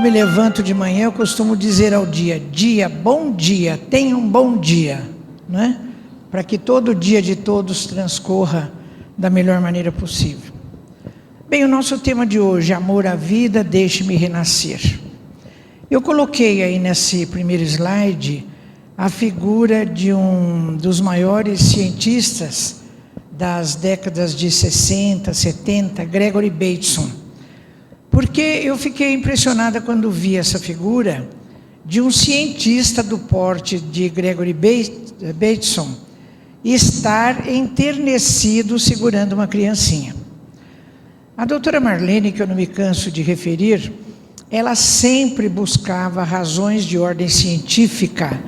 me levanto de manhã, eu costumo dizer ao dia, bom dia, tenha um bom dia, não é? Para que todo dia de todos transcorra da melhor maneira possível. Bem, o nosso tema de hoje, amor à vida, deixe-me renascer. Eu coloquei aí nesse primeiro slide a figura de um dos maiores cientistas das décadas de 60, 70, Gregory Bateson. Porque eu fiquei impressionada quando vi essa figura de um cientista do porte de Gregory Bateson estar enternecido segurando uma criancinha. A doutora Marlene, que eu não me canso de referir, ela sempre buscava razões de ordem científica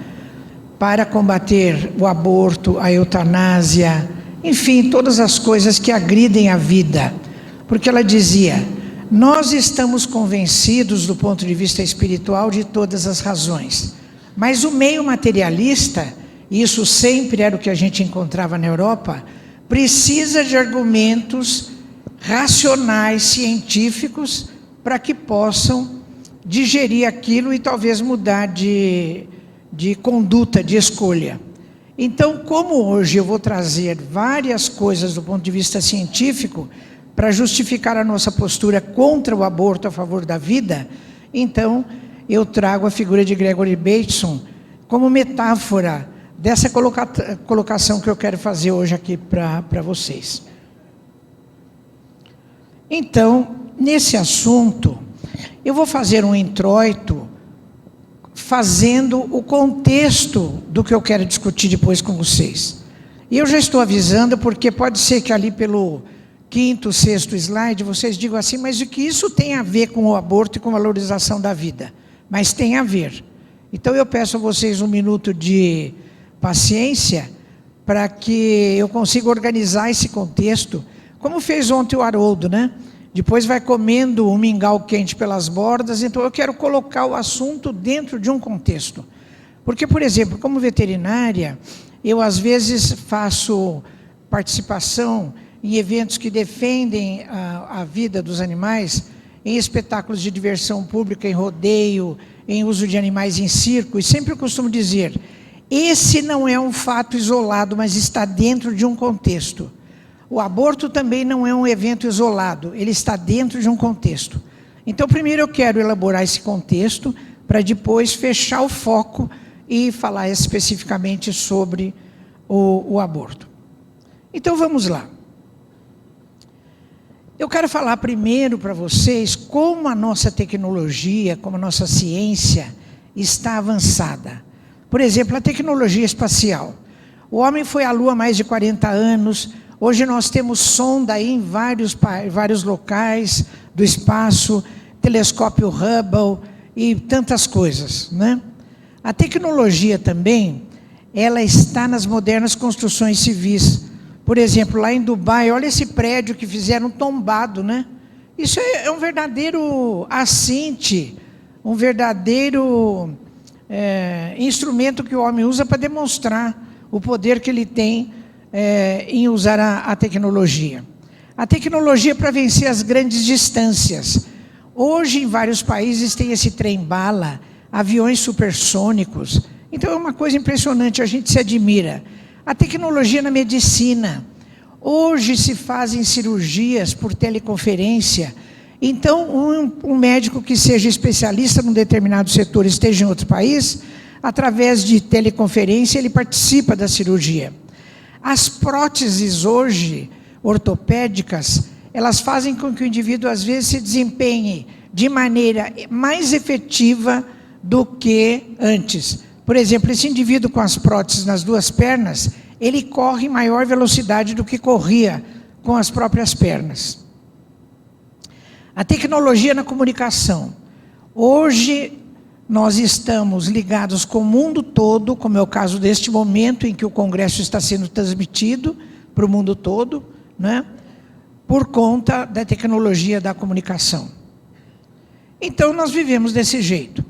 para combater o aborto, a eutanásia, enfim, todas as coisas que agridem a vida. Porque ela dizia, nós estamos convencidos do ponto de vista espiritual de todas as razões, mas o meio materialista, e isso sempre era o que a gente encontrava na Europa, precisa de argumentos racionais, científicos, para que possam digerir aquilo e talvez mudar de conduta, de escolha. Então, como hoje eu vou trazer várias coisas do ponto de vista científico, para justificar a nossa postura contra o aborto a favor da vida, então eu trago a figura de Gregory Bateson como metáfora dessa colocação que eu quero fazer hoje aqui para vocês. Então, nesse assunto, eu vou fazer um introito fazendo o contexto do que eu quero discutir depois com vocês. E eu já estou avisando porque pode ser que ali pelo 5º, 6º slide vocês digam assim, mas o que isso tem a ver com o aborto e com a valorização da vida? Mas tem a ver. Então eu peço a vocês um minuto de paciência para que eu consiga organizar esse contexto, como fez ontem o Haroldo, né? Depois vai comendo um mingau quente pelas bordas, então eu quero colocar o assunto dentro de um contexto. Porque, por exemplo, como veterinária, eu às vezes faço participação em eventos que defendem a vida dos animais, em espetáculos de diversão pública, em rodeio, em uso de animais em circo, e sempre eu costumo dizer, esse não é um fato isolado, mas está dentro de um contexto. O aborto também não é um evento isolado, ele está dentro de um contexto. Então, primeiro eu quero elaborar esse contexto, para depois fechar o foco e falar especificamente sobre o aborto. Então, vamos lá. Eu quero falar primeiro para vocês como a nossa tecnologia, como a nossa ciência está avançada. Por exemplo, a tecnologia espacial. O homem foi à Lua há mais de 40 anos, hoje nós temos sonda aí em vários locais do espaço, telescópio Hubble e tantas coisas, né? A tecnologia também, ela está nas modernas construções civis. Por exemplo, lá em Dubai, olha esse prédio que fizeram tombado, né? Isso é um verdadeiro assinte, um verdadeiro instrumento que o homem usa para demonstrar o poder que ele tem em usar a tecnologia. A tecnologia para vencer as grandes distâncias. Hoje, em vários países, tem esse trem-bala, aviões supersônicos. Então, é uma coisa impressionante, a gente se admira. A tecnologia na medicina. Hoje se fazem cirurgias por teleconferência. Então, um médico que seja especialista num determinado setor, esteja em outro país, através de teleconferência, ele participa da cirurgia. As próteses hoje, ortopédicas, elas fazem com que o indivíduo, às vezes, se desempenhe de maneira mais efetiva do que antes. Por exemplo, esse indivíduo com as próteses nas duas pernas, ele corre em maior velocidade do que corria com as próprias pernas. A tecnologia na comunicação. Hoje, nós estamos ligados com o mundo todo, como é o caso deste momento em que o Congresso está sendo transmitido para o mundo todo, né? Por conta da tecnologia da comunicação. Então, nós vivemos desse jeito.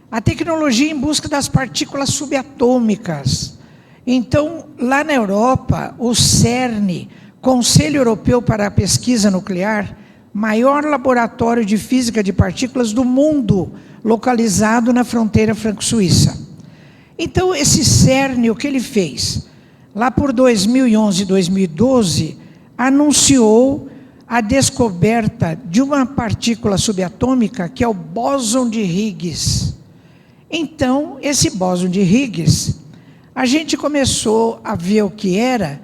A tecnologia em busca das partículas subatômicas. Então, lá na Europa, o CERN, Conselho Europeu para a Pesquisa Nuclear, maior laboratório de física de partículas do mundo, localizado na fronteira franco-suíça. Então, esse CERN, o que ele fez? Lá por 2011, 2012, anunciou a descoberta de uma partícula subatômica, que é o bóson de Higgs. Então, esse bóson de Higgs, a gente começou a ver o que era,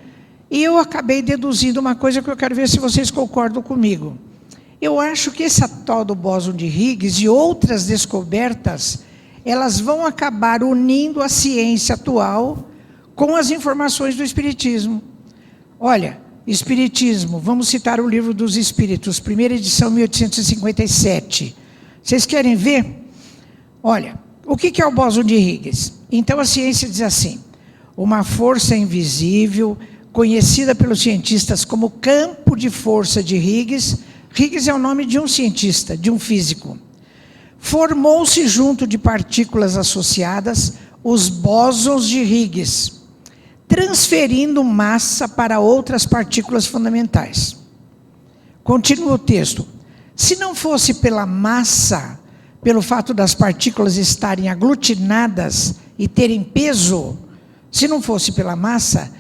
e eu acabei deduzindo uma coisa que eu quero ver se vocês concordam comigo. Eu acho que essa tal do bóson de Higgs e outras descobertas, elas vão acabar unindo a ciência atual com as informações do Espiritismo. Olha, Espiritismo, vamos citar o Livro dos Espíritos, primeira edição, 1857. Vocês querem ver? Olha, o que é o bóson de Higgs? Então a ciência diz assim: uma força invisível, conhecida pelos cientistas como campo de força de Higgs. Higgs é o nome de um cientista, de um físico. Formou-se junto de partículas associadas, os bósons de Higgs, transferindo massa para outras partículas fundamentais. Continua o texto. Se não fosse pela massa, pelo fato das partículas estarem aglutinadas e terem peso, se não fosse pela massa,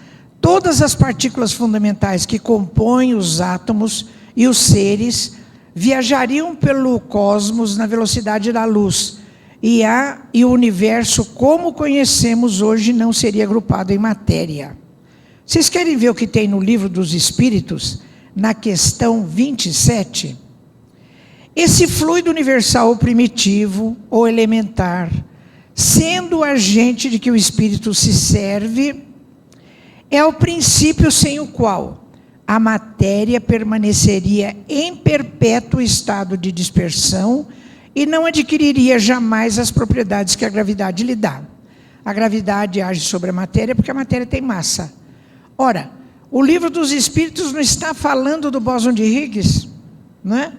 todas as partículas fundamentais que compõem os átomos e os seres viajariam pelo cosmos na velocidade da luz, e o universo, como conhecemos hoje, não seria agrupado em matéria. Vocês querem ver o que tem no Livro dos Espíritos, na questão 27? Esse fluido universal primitivo ou elementar, sendo o agente de que o Espírito se serve, é o princípio sem o qual a matéria permaneceria em perpétuo estado de dispersão e não adquiriria jamais as propriedades que a gravidade lhe dá. A gravidade age sobre a matéria porque a matéria tem massa. Ora, o Livro dos Espíritos não está falando do bóson de Higgs, não é?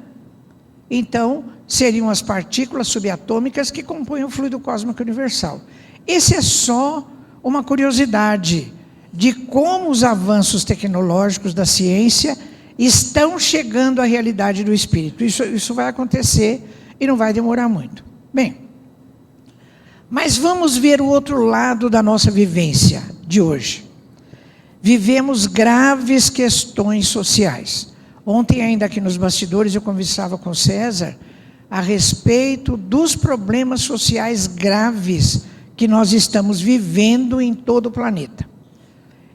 Então, seriam as partículas subatômicas que compõem o fluido cósmico universal. Esse é só uma curiosidade de como os avanços tecnológicos da ciência estão chegando à realidade do espírito. Isso vai acontecer e não vai demorar muito. Bem, mas vamos ver o outro lado da nossa vivência de hoje. Vivemos graves questões sociais. Ontem, ainda aqui nos bastidores, eu conversava com César a respeito dos problemas sociais graves que nós estamos vivendo em todo o planeta.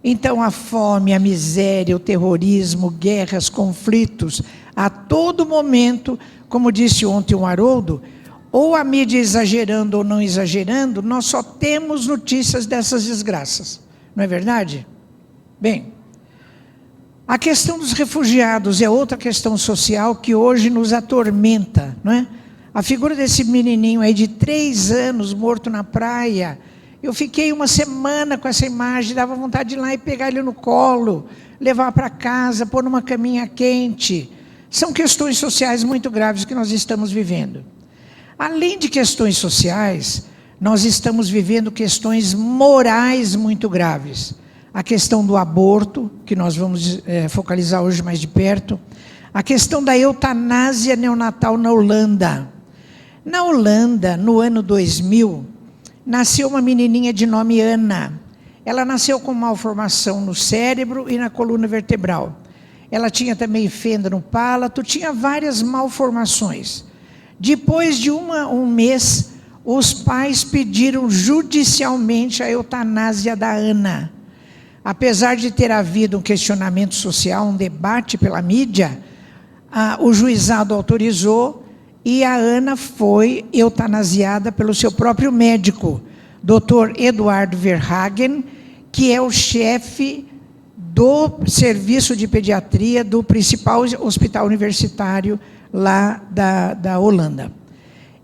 Então, a fome, a miséria, o terrorismo, guerras, conflitos, a todo momento, como disse ontem o Haroldo, ou a mídia exagerando ou não exagerando, nós só temos notícias dessas desgraças. Não é verdade? Bem, a questão dos refugiados é outra questão social que hoje nos atormenta, não é? A figura desse menininho aí de 3 anos, morto na praia. Eu fiquei uma semana com essa imagem, dava vontade de ir lá e pegar ele no colo, levar para casa, pôr numa caminha quente. São questões sociais muito graves que nós estamos vivendo. Além de questões sociais, nós estamos vivendo questões morais muito graves. A questão do aborto, que nós vamos focalizar hoje mais de perto. A questão da eutanásia neonatal na Holanda. Na Holanda, no ano 2000, nasceu uma menininha de nome Ana. Ela nasceu com malformação no cérebro e na coluna vertebral. Ela tinha também fenda no palato, tinha várias malformações. Depois de um mês, os pais pediram judicialmente a eutanásia da Ana. Apesar de ter havido um questionamento social, um debate pela mídia, o juizado autorizou e a Ana foi eutanasiada pelo seu próprio médico, Dr. Eduardo Verhagen, que é o chefe do serviço de pediatria do principal hospital universitário lá da Holanda.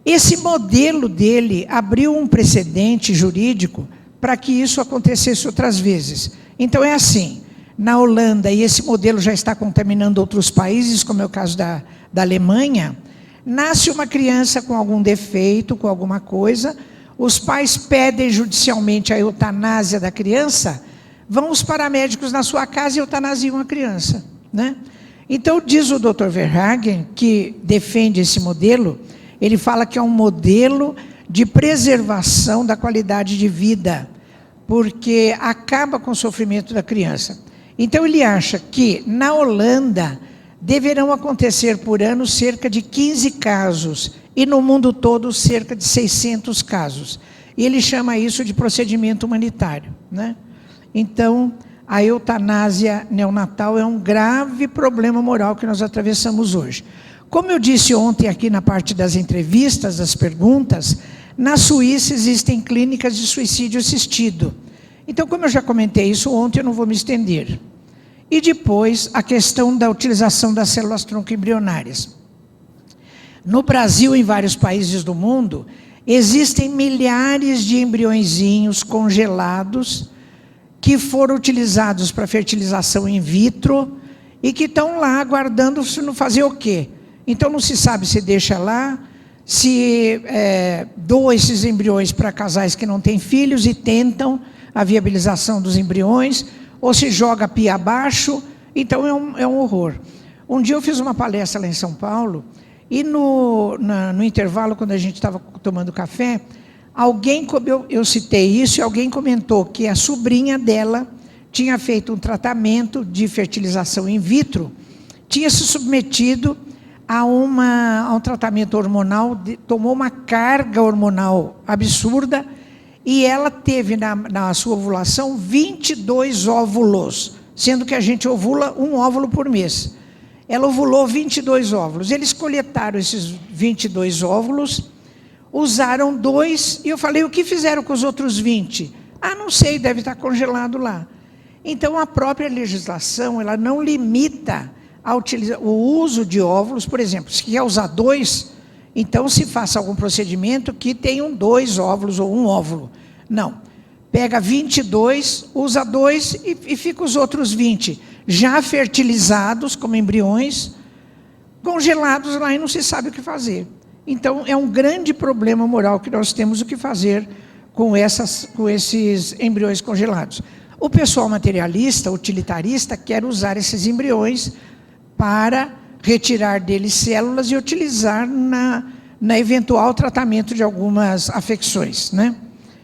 Esse modelo dele abriu um precedente jurídico para que isso acontecesse outras vezes. Então é assim, na Holanda, e esse modelo já está contaminando outros países, como é o caso da Alemanha, nasce uma criança com algum defeito, com alguma coisa, os pais pedem judicialmente a eutanásia da criança, vão os paramédicos na sua casa e eutanasiam a criança, né? Então, diz o Dr. Verhagen, que defende esse modelo, ele fala que é um modelo de preservação da qualidade de vida, porque acaba com o sofrimento da criança. Então, ele acha que, na Holanda, deverão acontecer por ano cerca de 15 casos, e no mundo todo cerca de 600 casos. E ele chama isso de procedimento humanitário, né? Então, a eutanásia neonatal é um grave problema moral que nós atravessamos hoje. Como eu disse ontem aqui na parte das entrevistas, das perguntas, na Suíça existem clínicas de suicídio assistido. Então, como eu já comentei isso ontem, eu não vou me estender. E depois, a questão da utilização das células tronco embrionárias. No Brasil e em vários países do mundo, existem milhares de embriõezinhos congelados que foram utilizados para fertilização in vitro e que estão lá aguardando não fazer o quê? Então não se sabe se deixa lá, se doa esses embriões para casais que não têm filhos e tentam a viabilização dos embriões, ou se joga a pia abaixo. Então é um horror. Um dia eu fiz uma palestra lá em São Paulo e no intervalo, quando a gente estava tomando café, eu citei isso e alguém comentou que a sobrinha dela tinha feito um tratamento de fertilização in vitro, tinha se submetido a um tratamento hormonal, tomou uma carga hormonal absurda e ela teve na sua ovulação 22 óvulos, sendo que a gente ovula um óvulo por mês. Ela ovulou 22 óvulos. Eles coletaram esses 22 óvulos, usaram 2, e eu falei, o que fizeram com os outros 20? Ah, não sei, deve estar congelado lá. Então, a própria legislação, ela não limita o uso de óvulos. Por exemplo, se quer usar 2, então se faça algum procedimento que tenham 2 óvulos ou 1 óvulo. Não, pega 22, usa 2 e fica os outros 20, já fertilizados como embriões, congelados lá e não se sabe o que fazer. Então, é um grande problema moral que nós temos o que fazer com esses embriões congelados. O pessoal materialista, utilitarista, quer usar esses embriões para retirar deles células e utilizar na eventual tratamento de algumas afecções, né?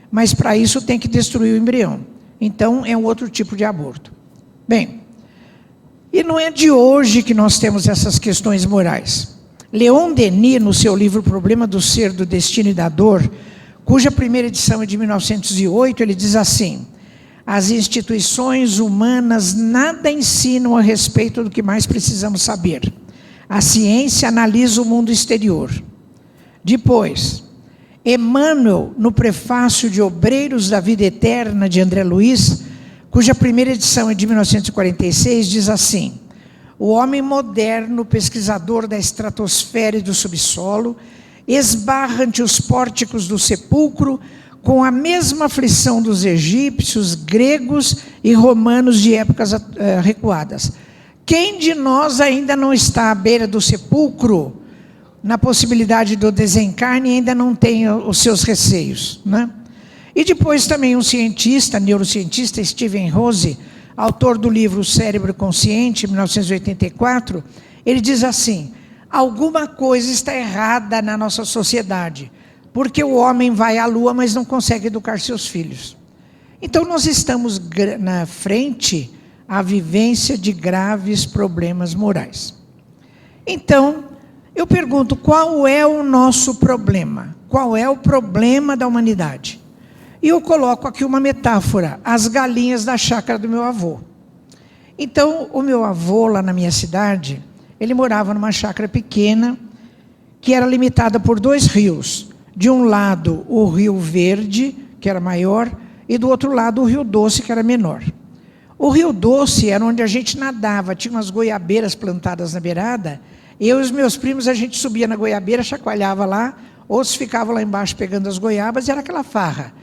Mas para isso tem que destruir o embrião. Então, é um outro tipo de aborto. Bem, e não é de hoje que nós temos essas questões morais. Leon Denis, no seu livro Problema do Ser, do Destino e da Dor, cuja primeira edição é de 1908, ele diz assim: as instituições humanas nada ensinam a respeito do que mais precisamos saber. A ciência analisa o mundo exterior. Depois, Emmanuel, no prefácio de Obreiros da Vida Eterna, de André Luiz, cuja primeira edição é de 1946, diz assim: o homem moderno, pesquisador da estratosfera e do subsolo, esbarra ante os pórticos do sepulcro com a mesma aflição dos egípcios, gregos e romanos de épocas recuadas. Quem de nós ainda não está à beira do sepulcro, na possibilidade do desencarne, e ainda não tem os seus receios, né? E depois também um cientista, neurocientista, Steven Rose, autor do livro Cérebro Consciente, 1984, ele diz assim: alguma coisa está errada na nossa sociedade, porque o homem vai à lua, mas não consegue educar seus filhos. Então nós estamos na frente à vivência de graves problemas morais. Então, eu pergunto, qual é o nosso problema? Qual é o problema da humanidade? E eu coloco aqui uma metáfora: as galinhas da chácara do meu avô. Então, o meu avô, lá na minha cidade, ele morava numa chácara pequena, que era limitada por 2 rios. De um lado, o Rio Verde, que era maior, e do outro lado, o Rio Doce, que era menor. O Rio Doce era onde a gente nadava, tinha umas goiabeiras plantadas na beirada. Eu e os meus primos, a gente subia na goiabeira, chacoalhava lá, outros ficavam lá embaixo pegando as goiabas, e era aquela farra.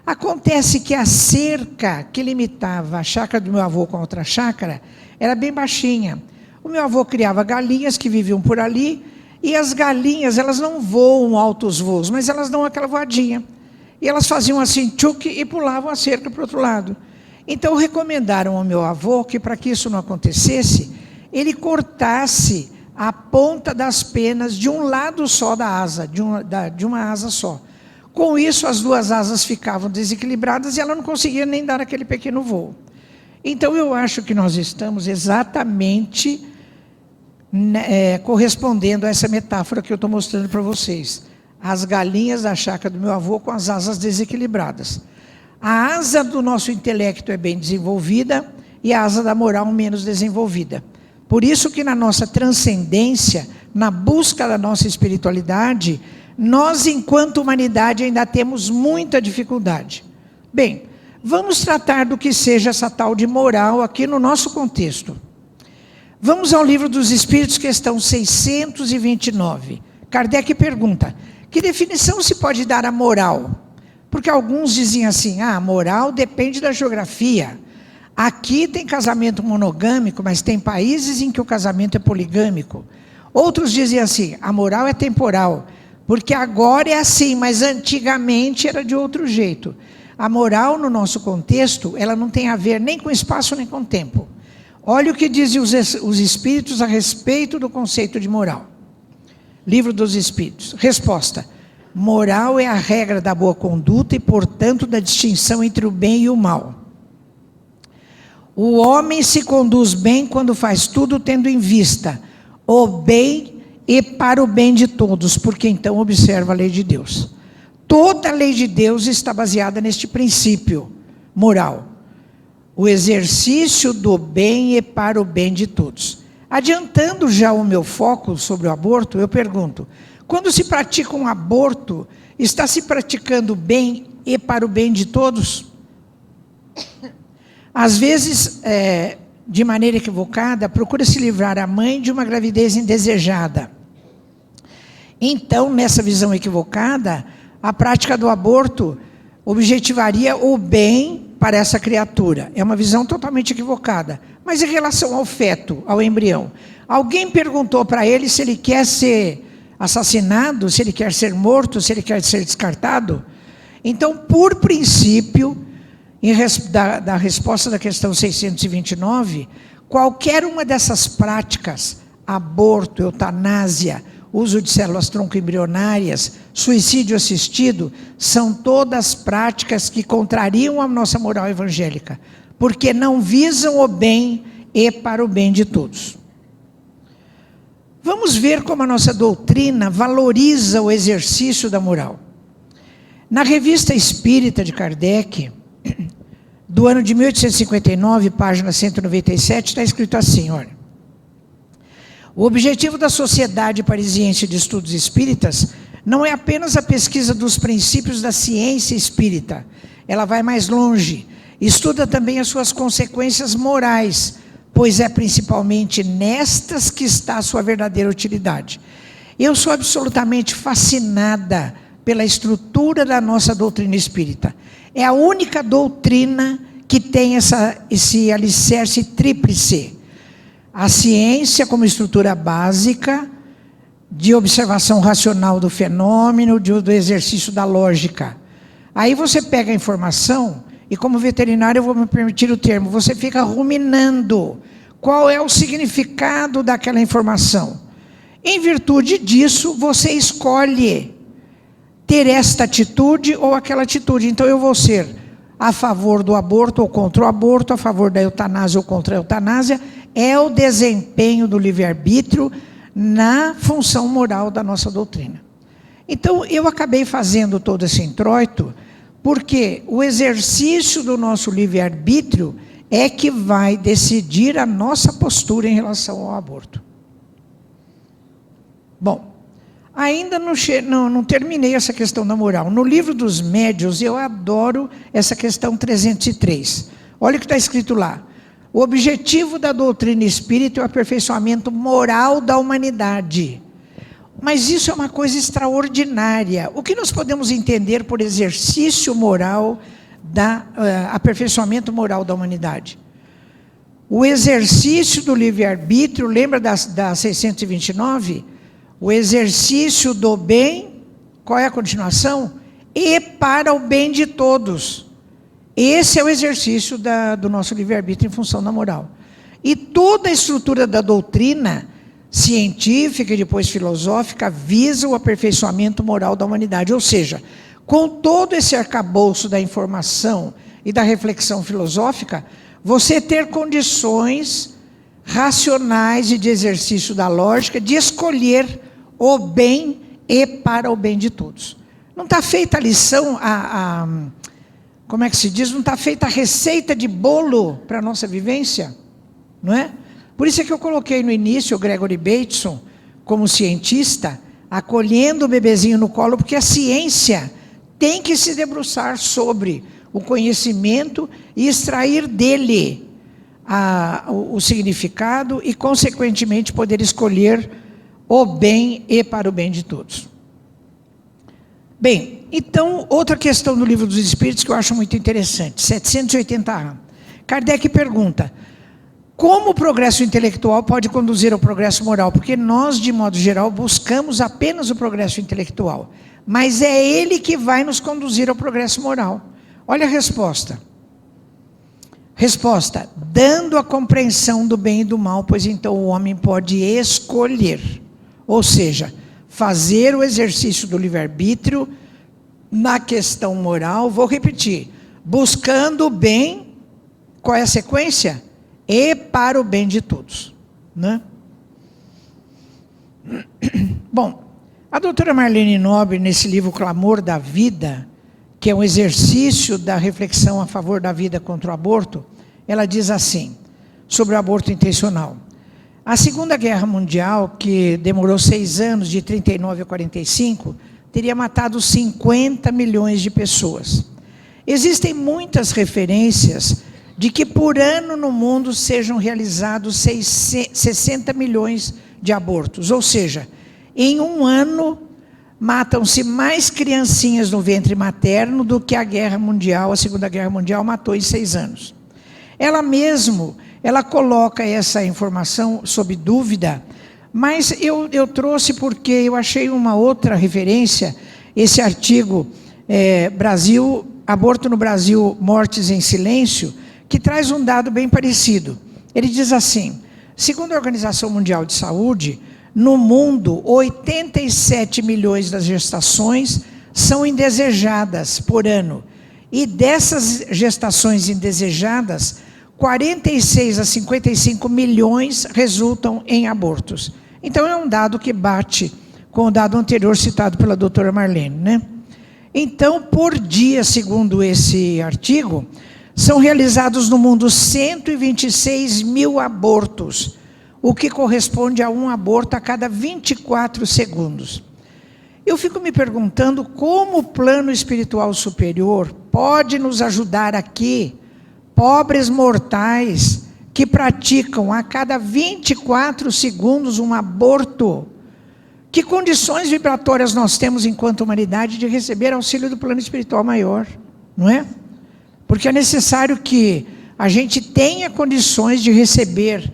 Acontece que a cerca que limitava a chácara do meu avô com a outra chácara era bem baixinha. O meu avô criava galinhas que viviam por ali, e as galinhas, elas não voam altos voos, mas elas dão aquela voadinha. E elas faziam assim, tchuc, e pulavam a cerca para o outro lado. Então recomendaram ao meu avô que, para que isso não acontecesse, ele cortasse a ponta das penas de um lado só da asa, de uma asa só. Com isso, as duas asas ficavam desequilibradas e ela não conseguia nem dar aquele pequeno voo. Então, eu acho que nós estamos exatamente correspondendo a essa metáfora que eu estou mostrando para vocês. As galinhas da chácara do meu avô com as asas desequilibradas. A asa do nosso intelecto é bem desenvolvida e a asa da moral menos desenvolvida. Por isso que na nossa transcendência, na busca da nossa espiritualidade, nós, enquanto humanidade, ainda temos muita dificuldade. Bem, vamos tratar do que seja essa tal de moral aqui no nosso contexto. Vamos ao Livro dos Espíritos, questão 629. Kardec pergunta, que definição se pode dar à moral? Porque alguns diziam assim, a moral depende da geografia. Aqui tem casamento monogâmico, mas tem países em que o casamento é poligâmico. Outros diziam assim, a moral é temporal, porque agora é assim, mas antigamente era de outro jeito. A moral, no nosso contexto, ela não tem a ver nem com espaço nem com tempo. Olha o que dizem os Espíritos a respeito do conceito de moral. Livro dos Espíritos. Resposta. Moral é a regra da boa conduta e, portanto, da distinção entre o bem e o mal. O homem se conduz bem quando faz tudo tendo em vista o bem e para o bem de todos, porque então observa a lei de Deus. Toda a lei de Deus está baseada neste princípio moral. O exercício do bem e para o bem de todos. Adiantando já o meu foco sobre o aborto, eu pergunto, quando se pratica um aborto, está se praticando bem e para o bem de todos? Às vezes, de maneira equivocada, procura se livrar a mãe de uma gravidez indesejada. Então, nessa visão equivocada, a prática do aborto objetivaria o bem para essa criatura. É uma visão totalmente equivocada. Mas em relação ao feto, ao embrião, alguém perguntou para ele se ele quer ser assassinado, se ele quer ser morto, se ele quer ser descartado? Então, por princípio, da resposta da questão 629, qualquer uma dessas práticas, aborto, eutanásia, uso de células tronco embrionárias, suicídio assistido, são todas práticas que contrariam a nossa moral evangélica, porque não visam o bem e para o bem de todos. Vamos ver como a nossa doutrina valoriza o exercício da moral. Na Revista Espírita de Kardec, do ano de 1859, página 197, está escrito assim, olha. O objetivo da Sociedade Parisiense de Estudos Espíritas não é apenas a pesquisa dos princípios da ciência espírita. Ela vai mais longe. Estuda também as suas consequências morais, pois é principalmente nestas que está a sua verdadeira utilidade. Eu sou absolutamente fascinada pela estrutura da nossa doutrina espírita. É a única doutrina que tem esse alicerce tríplice. A ciência como estrutura básica de observação racional do fenômeno, do exercício da lógica. Aí você pega a informação e, como veterinário, eu vou me permitir o termo, você fica ruminando qual é o significado daquela informação. Em virtude disso, você escolhe ter esta atitude ou aquela atitude. Então, eu vou ser a favor do aborto ou contra o aborto, a favor da eutanásia ou contra a eutanásia. É o desempenho do livre-arbítrio na função moral da nossa doutrina. Então, eu acabei fazendo todo esse introito, porque o exercício do nosso livre-arbítrio é que vai decidir a nossa postura em relação ao aborto. Bom, ainda não terminei essa questão da moral. No Livro dos Médiuns, eu adoro essa questão 303. Olha o que está escrito lá. O objetivo da doutrina espírita é o aperfeiçoamento moral da humanidade. Mas isso é uma coisa extraordinária. O que nós podemos entender por exercício moral, aperfeiçoamento moral da humanidade? O exercício do livre-arbítrio, lembra da 629? O exercício do bem, qual é a continuação? E para o bem de todos. Esse é o exercício do nosso livre-arbítrio em função da moral. E toda a estrutura da doutrina científica e depois filosófica visa o aperfeiçoamento moral da humanidade. Ou seja, com todo esse arcabouço da informação e da reflexão filosófica, você ter condições racionais e de exercício da lógica de escolher o bem e para o bem de todos. Não está feita a lição, como é que se diz? Não está feita a receita de bolo para a nossa vivência? Não é? Por isso é que eu coloquei no início o Gregory Bateson como cientista, acolhendo o bebezinho no colo, porque a ciência tem que se debruçar sobre o conhecimento e extrair dele o significado e, consequentemente, poder escolher o bem e para o bem de todos. Bem, então, outra questão do Livro dos Espíritos que eu acho muito interessante, 780A. Kardec pergunta: como o progresso intelectual pode conduzir ao progresso moral? Porque nós, de modo geral, buscamos apenas o progresso intelectual, mas é ele que vai nos conduzir ao progresso moral. Olha a resposta. Resposta: dando a compreensão do bem e do mal, pois então o homem pode escolher. Ou seja, fazer o exercício do livre-arbítrio na questão moral. Vou repetir: buscando o bem, qual é a sequência? E para o bem de todos, né? Bom, a doutora Marlene Nobre, nesse livro Clamor da Vida, que é um exercício da reflexão a favor da vida contra o aborto, ela diz assim, sobre o aborto intencional: a Segunda Guerra Mundial, que demorou 6 anos, de 39 a 45, teria matado 50 milhões de pessoas. Existem muitas referências de que por ano no mundo sejam realizados 60 milhões de abortos. Ou seja, em um ano matam-se mais criancinhas no ventre materno do que a Guerra Mundial, a Segunda Guerra Mundial matou em 6 anos. Ela coloca essa informação sob dúvida, mas eu trouxe porque eu achei uma outra referência, esse artigo, Aborto no Brasil, Mortes em Silêncio, que traz um dado bem parecido. Ele diz assim: segundo a Organização Mundial de Saúde, no mundo, 87 milhões das gestações são indesejadas por ano. E dessas gestações indesejadas, 46 a 55 milhões resultam em abortos. Então é um dado que bate com o dado anterior citado pela doutora Marlene, né? Então, por dia, segundo esse artigo, são realizados no mundo 126 mil abortos, o que corresponde a um aborto a cada 24 segundos. Eu fico me perguntando como o plano espiritual superior pode nos ajudar aqui, pobres mortais, que praticam a cada 24 segundos um aborto. Que condições vibratórias nós temos enquanto humanidade de receber auxílio do plano espiritual maior, não é? Porque é necessário que a gente tenha condições de receber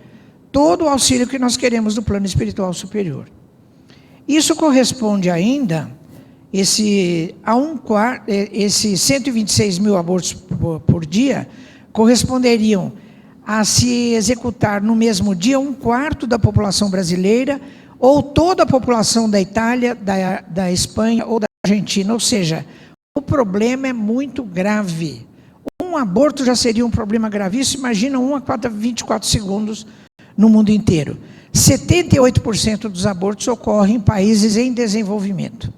todo o auxílio que nós queremos do plano espiritual superior. Isso corresponde ainda, esses 126 mil abortos por dia, corresponderiam a se executar no mesmo dia 1/4 da população brasileira, ou toda a população da Itália, da Espanha ou da Argentina. Ou seja, o problema é muito grave. Um aborto já seria um problema gravíssimo, imagina 1 a cada 24 segundos no mundo inteiro. 78% dos abortos ocorrem em países em desenvolvimento.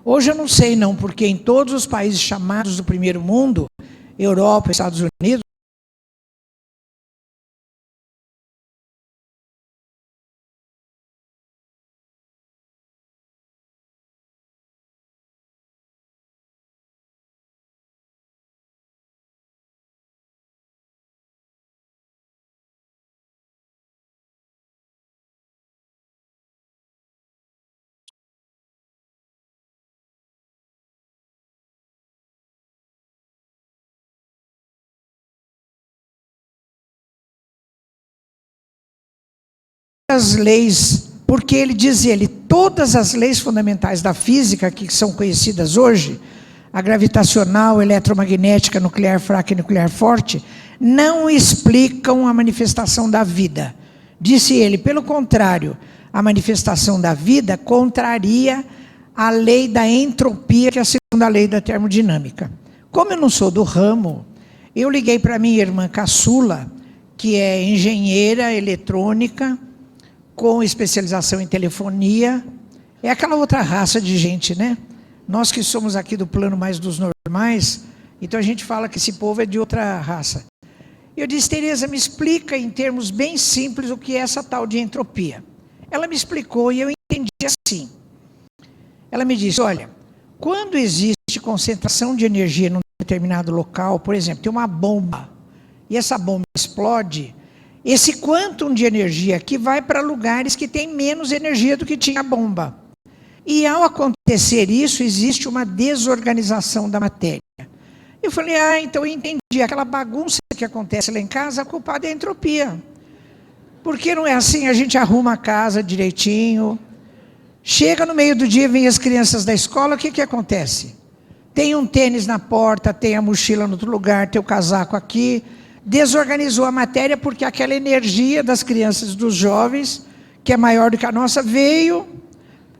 Hoje eu não sei não, porque em todos os países chamados do primeiro mundo, Europa, Estados Unidos, as leis, porque todas as leis fundamentais da física que são conhecidas hoje, a gravitacional, eletromagnética, nuclear fraca e nuclear forte, não explicam a manifestação da vida. Disse ele, pelo contrário, a manifestação da vida contraria a lei da entropia, que é a segunda lei da termodinâmica. Como eu não sou do ramo, eu liguei para minha irmã caçula, que é engenheira eletrônica, com especialização em telefonia. É aquela outra raça de gente, né? Nós que somos aqui do plano mais dos normais, então a gente fala que esse povo é de outra raça. Eu disse, Tereza, me explica em termos bem simples o que é essa tal de entropia. Ela me explicou e eu entendi assim. Ela me disse, olha, quando existe concentração de energia num determinado local, por exemplo, tem uma bomba, e essa bomba explode, esse quantum de energia aqui vai para lugares que têm menos energia do que tinha a bomba. E ao acontecer isso, existe uma desorganização da matéria. Eu falei, então eu entendi, aquela bagunça que acontece lá em casa, a culpada é a entropia. Porque não é assim, a gente arruma a casa direitinho, chega no meio do dia, vem as crianças da escola, o que acontece? Tem um tênis na porta, tem a mochila no outro lugar, tem o casaco aqui, desorganizou a matéria porque aquela energia das crianças, dos jovens, que é maior do que a nossa, veio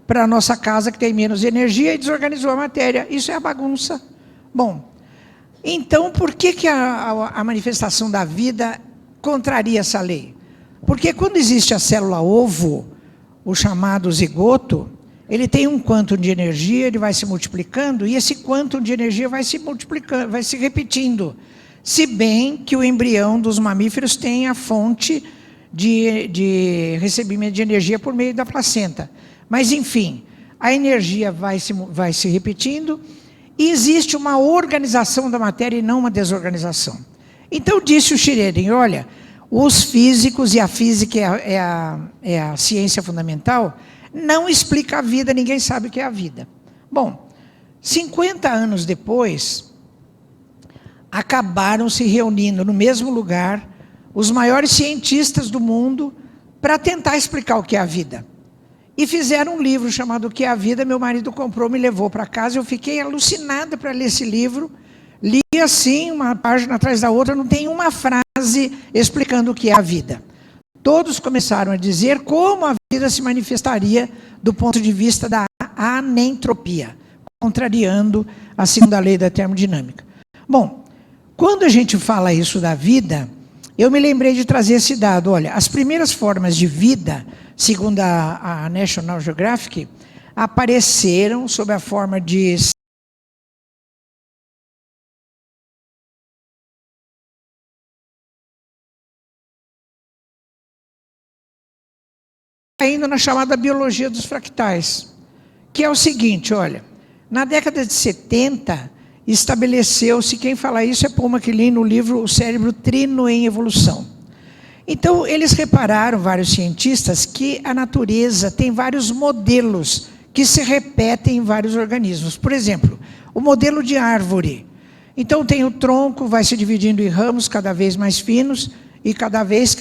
para a nossa casa que tem menos energia e desorganizou a matéria. Isso é a bagunça. Bom, então por que a manifestação da vida contraria essa lei? Porque quando existe a célula ovo, o chamado zigoto, ele tem um quantum de energia, ele vai se multiplicando, e esse quantum de energia vai se multiplicando, vai se repetindo. Se bem que o embrião dos mamíferos tem a fonte de recebimento de energia por meio da placenta. Mas, enfim, a energia vai se repetindo e existe uma organização da matéria e não uma desorganização. Então, disse o Schrödinger, olha, os físicos, e a física é a ciência fundamental, não explica a vida, ninguém sabe o que é a vida. Bom, 50 anos depois, acabaram se reunindo no mesmo lugar os maiores cientistas do mundo para tentar explicar o que é a vida. E fizeram um livro chamado O que é a Vida, meu marido comprou, me levou para casa, eu fiquei alucinada para ler esse livro, li assim, uma página atrás da outra, não tem uma frase explicando o que é a vida. Todos começaram a dizer como a vida se manifestaria do ponto de vista da anentropia, contrariando a segunda lei da termodinâmica. Bom, quando a gente fala isso da vida, eu me lembrei de trazer esse dado. Olha, as primeiras formas de vida, segundo a National Geographic, apareceram sob a forma de ainda na chamada biologia dos fractais, que é o seguinte, olha, na década de 70, estabeleceu-se, quem fala isso é Paul MacLean, no livro O Cérebro Trino em Evolução. Então, eles repararam, vários cientistas, que a natureza tem vários modelos que se repetem em vários organismos. Por exemplo, o modelo de árvore. Então, tem o tronco, vai se dividindo em ramos cada vez mais finos e cada vez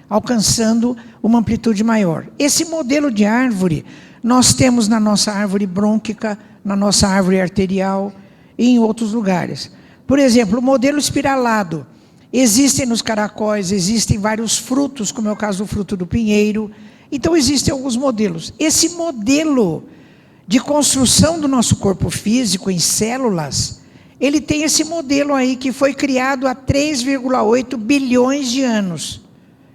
alcançando uma amplitude maior. Esse modelo de árvore, nós temos na nossa árvore brônquica, na nossa árvore arterial e em outros lugares. Por exemplo, o modelo espiralado. Existem nos caracóis, existem vários frutos, como é o caso do fruto do pinheiro. Então, existem alguns modelos. Esse modelo de construção do nosso corpo físico em células, ele tem esse modelo aí que foi criado há 3,8 bilhões de anos.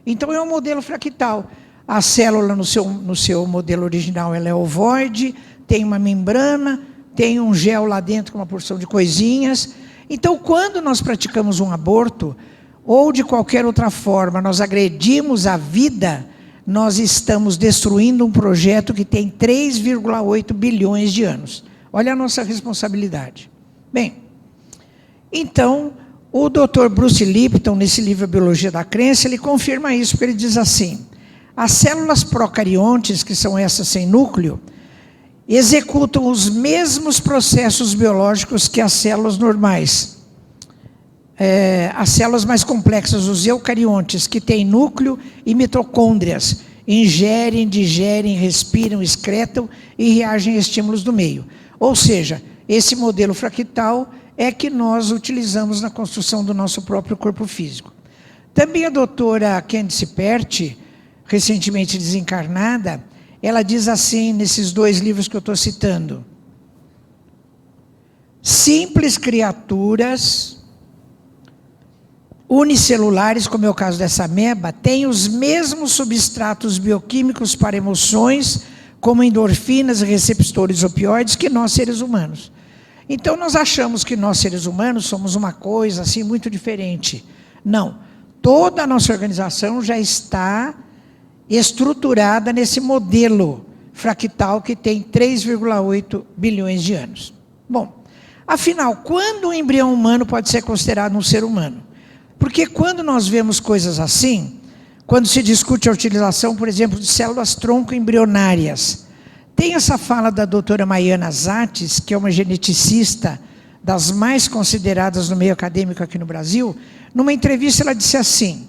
Então, é um modelo fractal. A célula, no seu modelo original, ela é ovoide, tem uma membrana, tem um gel lá dentro com uma porção de coisinhas. Então, quando nós praticamos um aborto, ou de qualquer outra forma, nós agredimos a vida, nós estamos destruindo um projeto que tem 3,8 bilhões de anos. Olha a nossa responsabilidade. Bem, então, o Dr. Bruce Lipton, nesse livro A Biologia da Crença, ele confirma isso, porque ele diz assim, as células procariontes, que são essas sem núcleo, executam os mesmos processos biológicos que as células normais. As células mais complexas, os eucariontes, que têm núcleo e mitocôndrias, ingerem, digerem, respiram, excretam e reagem a estímulos do meio. Ou seja, esse modelo fractal é que nós utilizamos na construção do nosso próprio corpo físico. Também a doutora Candice Pert, recentemente desencarnada, ela diz assim, nesses 2 livros que eu estou citando: simples criaturas unicelulares, como é o caso dessa ameba, têm os mesmos substratos bioquímicos para emoções, como endorfinas e receptores opioides, que nós, seres humanos. Então, nós achamos que nós, seres humanos, somos uma coisa assim muito diferente. Não. Toda a nossa organização já está estruturada nesse modelo fractal que tem 3,8 bilhões de anos. Bom, afinal, quando o embrião humano pode ser considerado um ser humano? Porque quando nós vemos coisas assim, quando se discute a utilização, por exemplo, de células tronco embrionárias, tem essa fala da doutora Maiana Zates, que é uma geneticista das mais consideradas no meio acadêmico aqui no Brasil. Numa entrevista ela disse assim: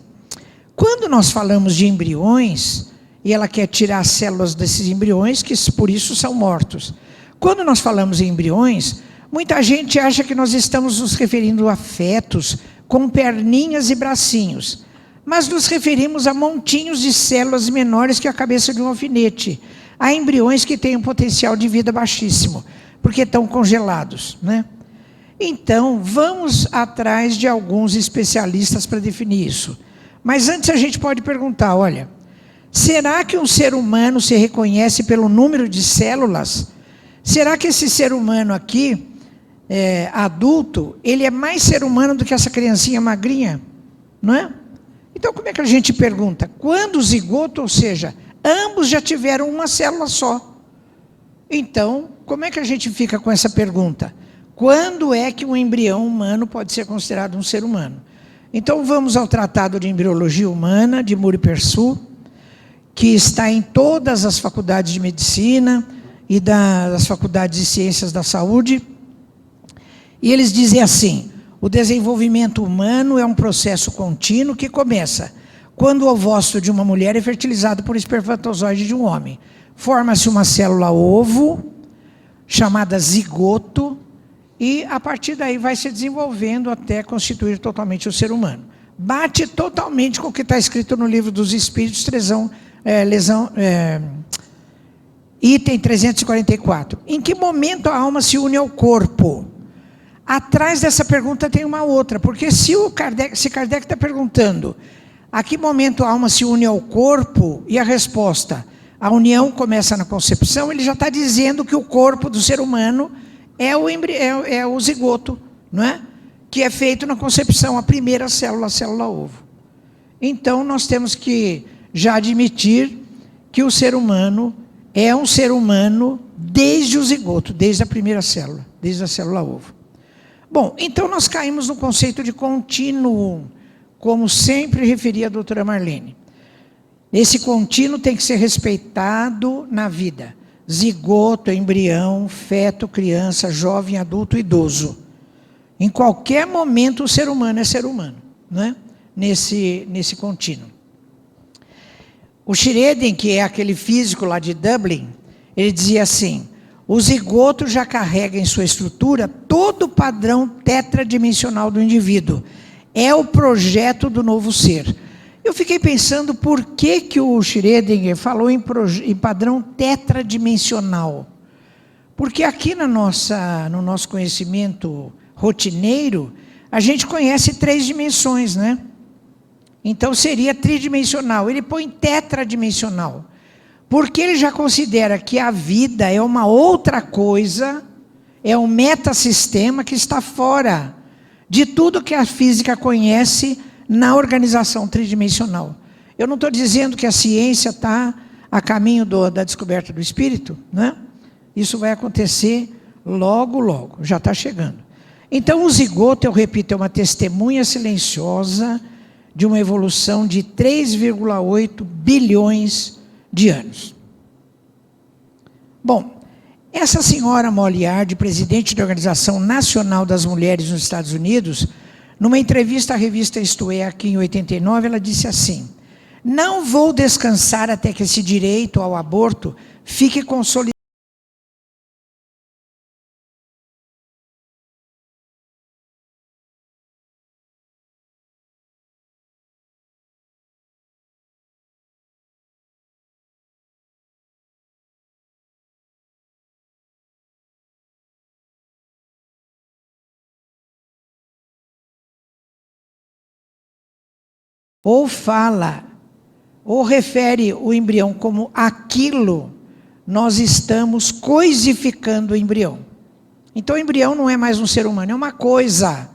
quando nós falamos de embriões, e ela quer tirar as células desses embriões, que por isso são mortos. Quando nós falamos em embriões, muita gente acha que nós estamos nos referindo a fetos com perninhas e bracinhos, mas nos referimos a montinhos de células menores que a cabeça de um alfinete. Há embriões que têm um potencial de vida baixíssimo, porque estão congelados, né? Então, vamos atrás de alguns especialistas para definir isso. Mas antes a gente pode perguntar, olha, será que um ser humano se reconhece pelo número de células? Será que esse ser humano aqui, adulto, ele é mais ser humano do que essa criancinha magrinha? Não é? Então, como é que a gente pergunta? Quando o zigoto, ou seja, ambos já tiveram uma célula só. Então, como é que a gente fica com essa pergunta? Quando é que um embrião humano pode ser considerado um ser humano? Então, vamos ao Tratado de Embriologia Humana, de Muriperçu, que está em todas as faculdades de medicina e das faculdades de ciências da saúde. E eles dizem assim: o desenvolvimento humano é um processo contínuo que começa quando o ovócito de uma mulher é fertilizado por espermatozoide de um homem. Forma-se uma célula ovo, chamada zigoto, e a partir daí vai se desenvolvendo até constituir totalmente o ser humano. Bate totalmente com o que está escrito no Livro dos Espíritos, item 344. Em que momento a alma se une ao corpo? Atrás dessa pergunta tem uma outra, porque se Kardec está perguntando a que momento a alma se une ao corpo, e a resposta, a união começa na concepção, ele já está dizendo que o corpo do ser humano é o zigoto, não é? Que é feito na concepção, a primeira célula, a célula ovo. Então, nós temos que já admitir que o ser humano é um ser humano desde o zigoto, desde a primeira célula, desde a célula ovo. Bom, então nós caímos no conceito de contínuo, como sempre referia a doutora Marlene. Esse contínuo tem que ser respeitado na vida. Zigoto, embrião, feto, criança, jovem, adulto, idoso. Em qualquer momento o ser humano é ser humano, não é? Nesse contínuo. O Schrödinger, que é aquele físico lá de Dublin, ele dizia assim: o zigoto já carrega em sua estrutura todo o padrão tetradimensional do indivíduo. É o projeto do novo ser. Eu fiquei pensando por que o Schrödinger falou em padrão tetradimensional. Porque aqui no nosso conhecimento rotineiro, a gente conhece 3 dimensões, né? Então seria tridimensional. Ele põe tetradimensional. Porque ele já considera que a vida é uma outra coisa, é um metassistema que está fora de tudo que a física conhece na organização tridimensional. Eu não estou dizendo que a ciência está a caminho da descoberta do espírito, né? Isso vai acontecer logo, logo, já está chegando. Então o zigoto, eu repito, é uma testemunha silenciosa de uma evolução de 3,8 bilhões de anos. Bom, essa senhora Molly Hard, presidente da Organização Nacional das Mulheres nos Estados Unidos, numa entrevista à revista Isto É, aqui em 89, ela disse assim: não vou descansar até que esse direito ao aborto fique consolidado ou fala, ou refere o embrião como aquilo, nós estamos coisificando o embrião. Então o embrião não é mais um ser humano, é uma coisa.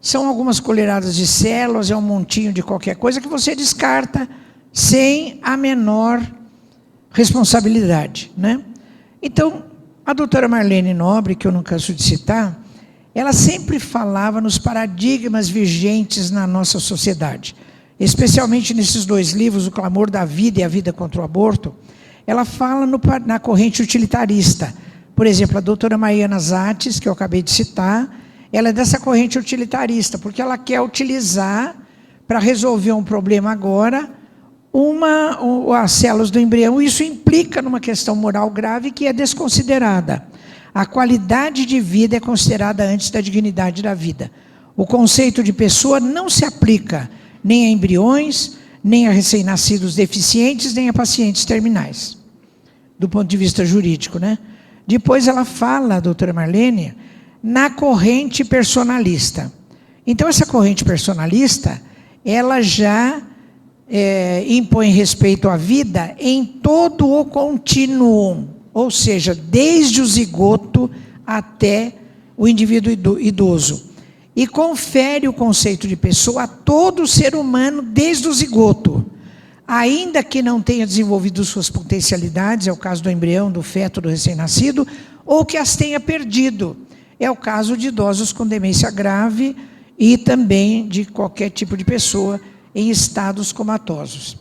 São algumas colheradas de células, é um montinho de qualquer coisa que você descarta sem a menor responsabilidade, né? Então, a doutora Marlene Nobre, que eu não canso de citar, ela sempre falava nos paradigmas vigentes na nossa sociedade, especialmente nesses dois livros, O Clamor da Vida e A Vida contra o Aborto. Ela fala na corrente utilitarista. Por exemplo, a doutora Mariana Zates, que eu acabei de citar, ela é dessa corrente utilitarista, porque ela quer utilizar, para resolver um problema agora, as células do embrião. Isso implica numa questão moral grave que é desconsiderada. A qualidade de vida é considerada antes da dignidade da vida. O conceito de pessoa não se aplica nem a embriões, nem a recém-nascidos deficientes, nem a pacientes terminais, do ponto de vista jurídico, né? Depois ela fala, a doutora Marlene, na corrente personalista. Então, essa corrente personalista, ela já impõe respeito à vida em todo o contínuo, ou seja, desde o zigoto até o indivíduo idoso. E confere o conceito de pessoa a todo ser humano desde o zigoto, ainda que não tenha desenvolvido suas potencialidades, é o caso do embrião, do feto, do recém-nascido, ou que as tenha perdido. É o caso de idosos com demência grave e também de qualquer tipo de pessoa em estados comatosos.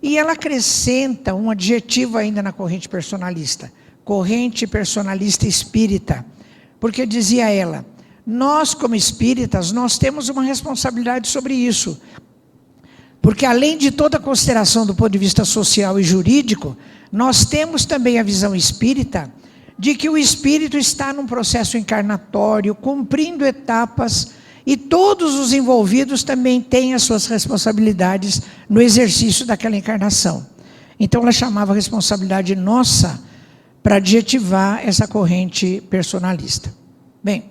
E ela acrescenta um adjetivo ainda na corrente personalista espírita, porque dizia ela, nós como espíritas, nós temos uma responsabilidade sobre isso, porque além de toda a consideração do ponto de vista social e jurídico, nós temos também a visão espírita de que o espírito está num processo encarnatório, cumprindo etapas, e todos os envolvidos também têm as suas responsabilidades no exercício daquela encarnação. Então ela chamava a responsabilidade nossa para adjetivar essa corrente personalista. Bem,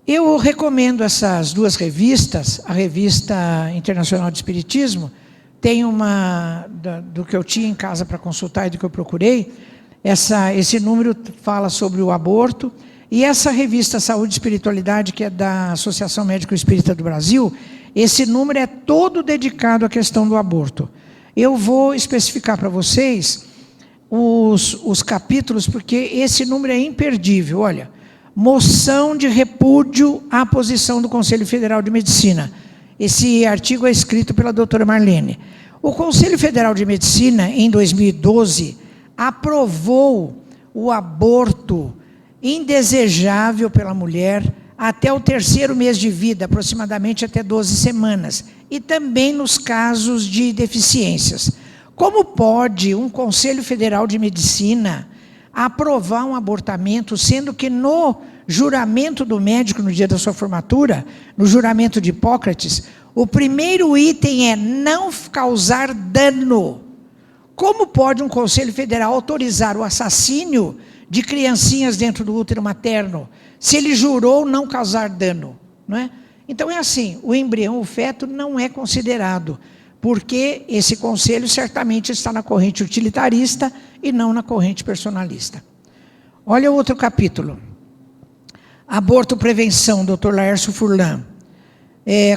eu recomendo essas duas revistas, a Revista Internacional de Espiritismo, tem uma, do que eu tinha em casa para consultar e do que eu procurei, esse número fala sobre o aborto, e essa revista Saúde e Espiritualidade, que é da Associação Médico Espírita do Brasil, esse número é todo dedicado à questão do aborto. Eu vou especificar para vocês os capítulos, porque esse número é imperdível. Olha, moção de repúdio à posição do Conselho Federal de Medicina. Esse artigo é escrito pela doutora Marlene. O Conselho Federal de Medicina, em 2012, aprovou o aborto indesejável pela mulher até o 3º mês de vida, aproximadamente até 12 semanas, e também nos casos de deficiências. Como pode um Conselho Federal de Medicina aprovar um abortamento, sendo que no juramento do médico, no dia da sua formatura, no juramento de Hipócrates, o primeiro item é não causar dano? Como pode um Conselho Federal autorizar o assassínio de criancinhas dentro do útero materno, se ele jurou não causar dano, não é? Então é assim, o embrião, o feto, não é considerado, porque esse conselho certamente está na corrente utilitarista e não na corrente personalista. Olha o outro capítulo. Aborto prevenção, Dr. Laércio Furlan.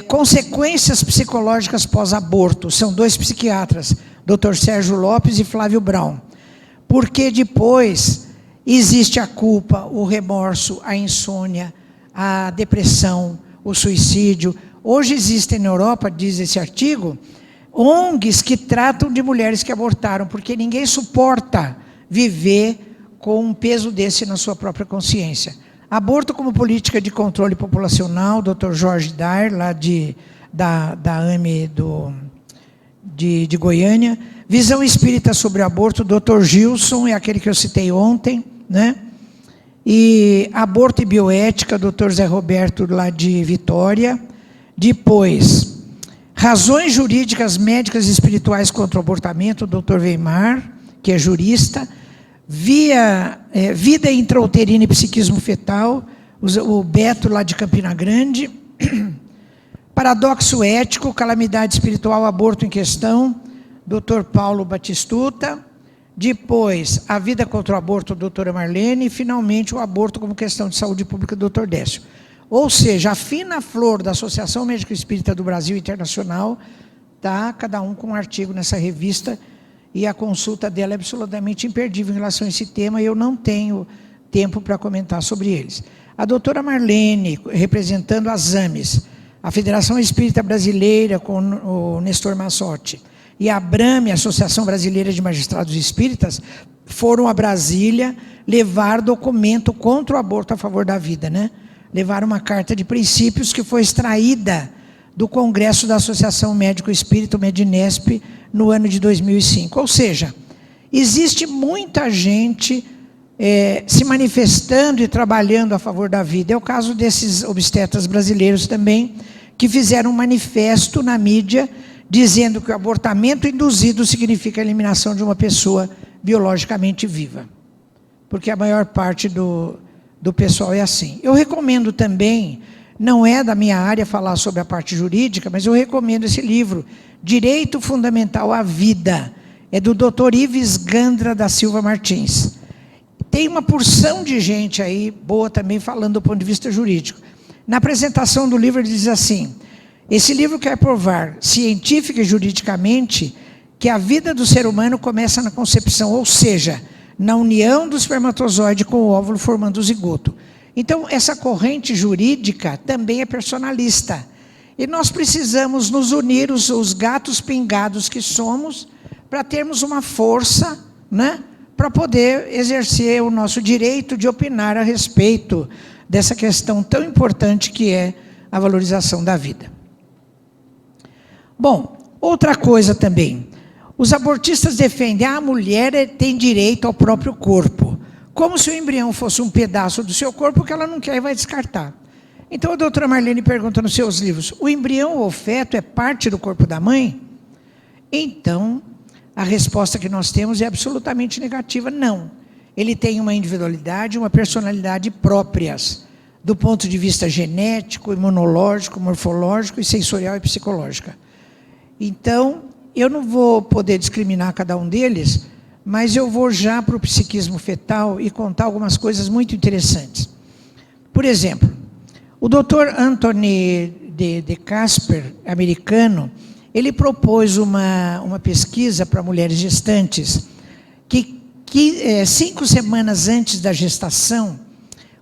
Consequências psicológicas pós-aborto, são 2 psiquiatras, Dr. Sérgio Lopes e Flávio Brown. Porque depois existe a culpa, o remorso, a insônia, a depressão, o suicídio. Hoje existem na Europa, diz esse artigo, ONGs que tratam de mulheres que abortaram, porque ninguém suporta viver com um peso desse na sua própria consciência. Aborto como política de controle populacional, Dr. Jorge Dair, lá da AME de Goiânia. Visão espírita sobre aborto, Dr. Gilson, é aquele que eu citei ontem, né? E aborto e bioética, Dr. Zé Roberto, lá de Vitória. Depois, razões jurídicas, médicas e espirituais contra o abortamento, Dr. Weimar, que é jurista. Vida intrauterina e psiquismo fetal, o Beto, lá de Campina Grande. Paradoxo ético, calamidade espiritual, aborto em questão, Dr. Paulo Batistuta. Depois, a vida contra o aborto, doutora Marlene. E, finalmente, o aborto como questão de saúde pública, doutor Décio. Ou seja, a fina flor da Associação Médico Espírita do Brasil Internacional, tá? Cada um com um artigo nessa revista, e a consulta dela é absolutamente imperdível em relação a esse tema, e eu não tenho tempo para comentar sobre eles. A doutora Marlene, representando a ASAMES, a Federação Espírita Brasileira, com o Nestor Massotti, e a ABRAME, Associação Brasileira de Magistrados Espíritas, foram a Brasília levar documento contra o aborto a favor da vida, né? Levaram uma carta de princípios que foi extraída do Congresso da Associação Médico Espírita, o Medinesp, no ano de 2005. Ou seja, existe muita gente se manifestando e trabalhando a favor da vida. É o caso desses obstetras brasileiros também, que fizeram um manifesto na mídia, dizendo que o abortamento induzido significa a eliminação de uma pessoa biologicamente viva. Porque a maior parte do pessoal é assim. Eu recomendo também, não é da minha área falar sobre a parte jurídica, mas eu recomendo esse livro, Direito Fundamental à Vida, é do Dr. Ives Gandra da Silva Martins. Tem uma porção de gente aí, boa também, falando do ponto de vista jurídico. Na apresentação do livro ele diz assim: esse livro quer provar, científica e juridicamente, que a vida do ser humano começa na concepção, ou seja, na união do espermatozoide com o óvulo formando o zigoto. Então, essa corrente jurídica também é personalista. E nós precisamos nos unir, os gatos pingados que somos, para termos uma força, né, para poder exercer o nosso direito de opinar a respeito dessa questão tão importante que é a valorização da vida. Bom, outra coisa também. Os abortistas defendem que a mulher tem direito ao próprio corpo, como se o embrião fosse um pedaço do seu corpo que ela não quer e vai descartar. Então a doutora Marlene pergunta nos seus livros: o embrião ou feto é parte do corpo da mãe? Então, a resposta que nós temos é absolutamente negativa: não. Ele tem uma individualidade, uma personalidade próprias, do ponto de vista genético, imunológico, morfológico e sensorial e psicológica. Então, eu não vou poder discriminar cada um deles, mas eu vou já para o psiquismo fetal e contar algumas coisas muito interessantes. Por exemplo, o Dr. Anthony de Casper, americano, ele propôs uma pesquisa para mulheres gestantes que 5 semanas antes da gestação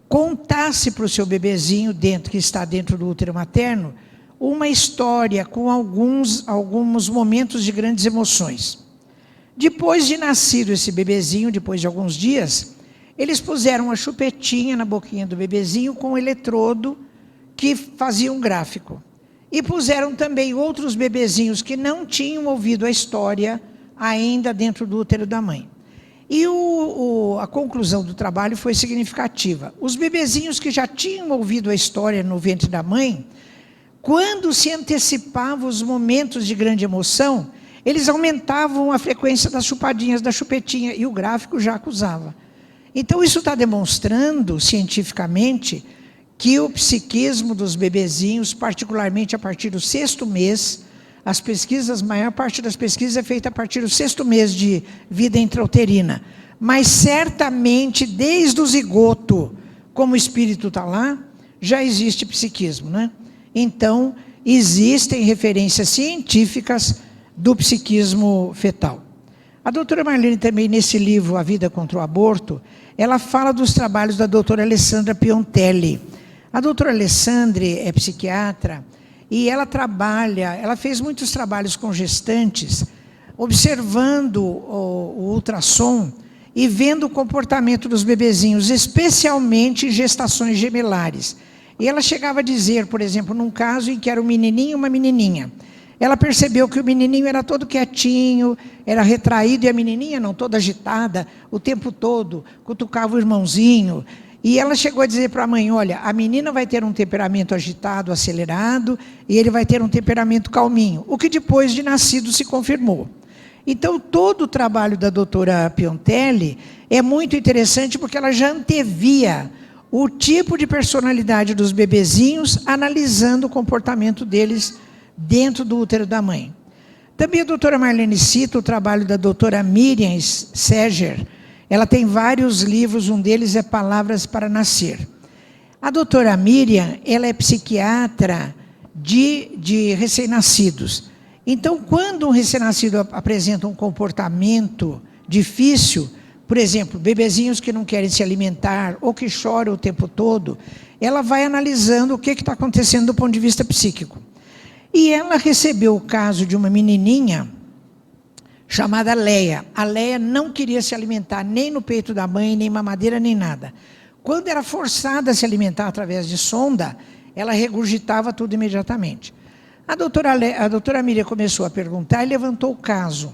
contasse para o seu bebezinho que está dentro do útero materno uma história com alguns momentos de grandes emoções. Depois de nascido esse bebezinho, depois de alguns dias, eles puseram uma chupetinha na boquinha do bebezinho com um eletrodo que fazia um gráfico. E puseram também outros bebezinhos que não tinham ouvido a história ainda dentro do útero da mãe. E a conclusão do trabalho foi significativa. Os bebezinhos que já tinham ouvido a história no ventre da mãe, quando se antecipavam os momentos de grande emoção, eles aumentavam a frequência das chupadinhas da chupetinha, e o gráfico já acusava. Então, isso está demonstrando, cientificamente, que o psiquismo dos bebezinhos, particularmente a partir do 6º mês, a maior parte das pesquisas é feita a partir do 6º mês de vida intrauterina, mas certamente, desde o zigoto, como o espírito está lá, já existe psiquismo, né? Então, existem referências científicas do psiquismo fetal. A doutora Marlene também, nesse livro, A Vida contra o Aborto, ela fala dos trabalhos da doutora Alessandra Piontelli. A doutora Alessandra é psiquiatra e ela fez muitos trabalhos com gestantes, observando o ultrassom e vendo o comportamento dos bebezinhos, especialmente em gestações gemelares. E ela chegava a dizer, por exemplo, num caso em que era um menininho e uma menininha, ela percebeu que o menininho era todo quietinho, era retraído, e a menininha não, toda agitada, o tempo todo, cutucava o irmãozinho. E ela chegou a dizer para a mãe: olha, a menina vai ter um temperamento agitado, acelerado, e ele vai ter um temperamento calminho, o que depois de nascido se confirmou. Então, todo o trabalho da doutora Piontelli é muito interessante, porque ela já antevia o tipo de personalidade dos bebezinhos, analisando o comportamento deles dentro do útero da mãe. Também a doutora Marlene cita o trabalho da doutora Miriam Seger. Ela tem vários livros, um deles é Palavras para Nascer. A doutora Miriam, ela é psiquiatra de recém-nascidos. Então, quando um recém-nascido apresenta um comportamento difícil, por exemplo, bebezinhos que não querem se alimentar ou que choram o tempo todo, ela vai analisando o que está acontecendo do ponto de vista psíquico. E ela recebeu o caso de uma menininha chamada Leia. A Leia não queria se alimentar nem no peito da mãe, nem mamadeira, nem nada. Quando era forçada a se alimentar através de sonda, ela regurgitava tudo imediatamente. A doutora Miriam começou a perguntar e levantou o caso.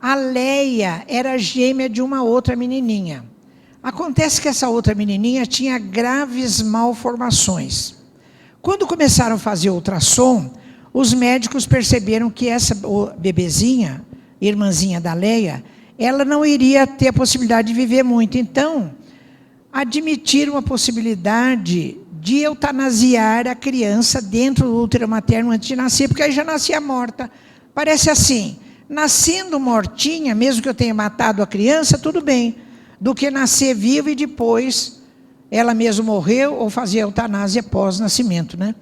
A Leia era gêmea de uma outra menininha. Acontece que essa outra menininha tinha graves malformações. Quando começaram a fazer ultrassom, os médicos perceberam que essa bebezinha, irmãzinha da Leia, ela não iria ter a possibilidade de viver muito. Então, admitiram a possibilidade de eutanasiar a criança dentro do útero materno antes de nascer, porque aí já nascia morta. Parece assim, nascendo mortinha, mesmo que eu tenha matado a criança, tudo bem, do que nascer viva e depois ela mesma morreu ou fazer eutanásia pós-nascimento, né?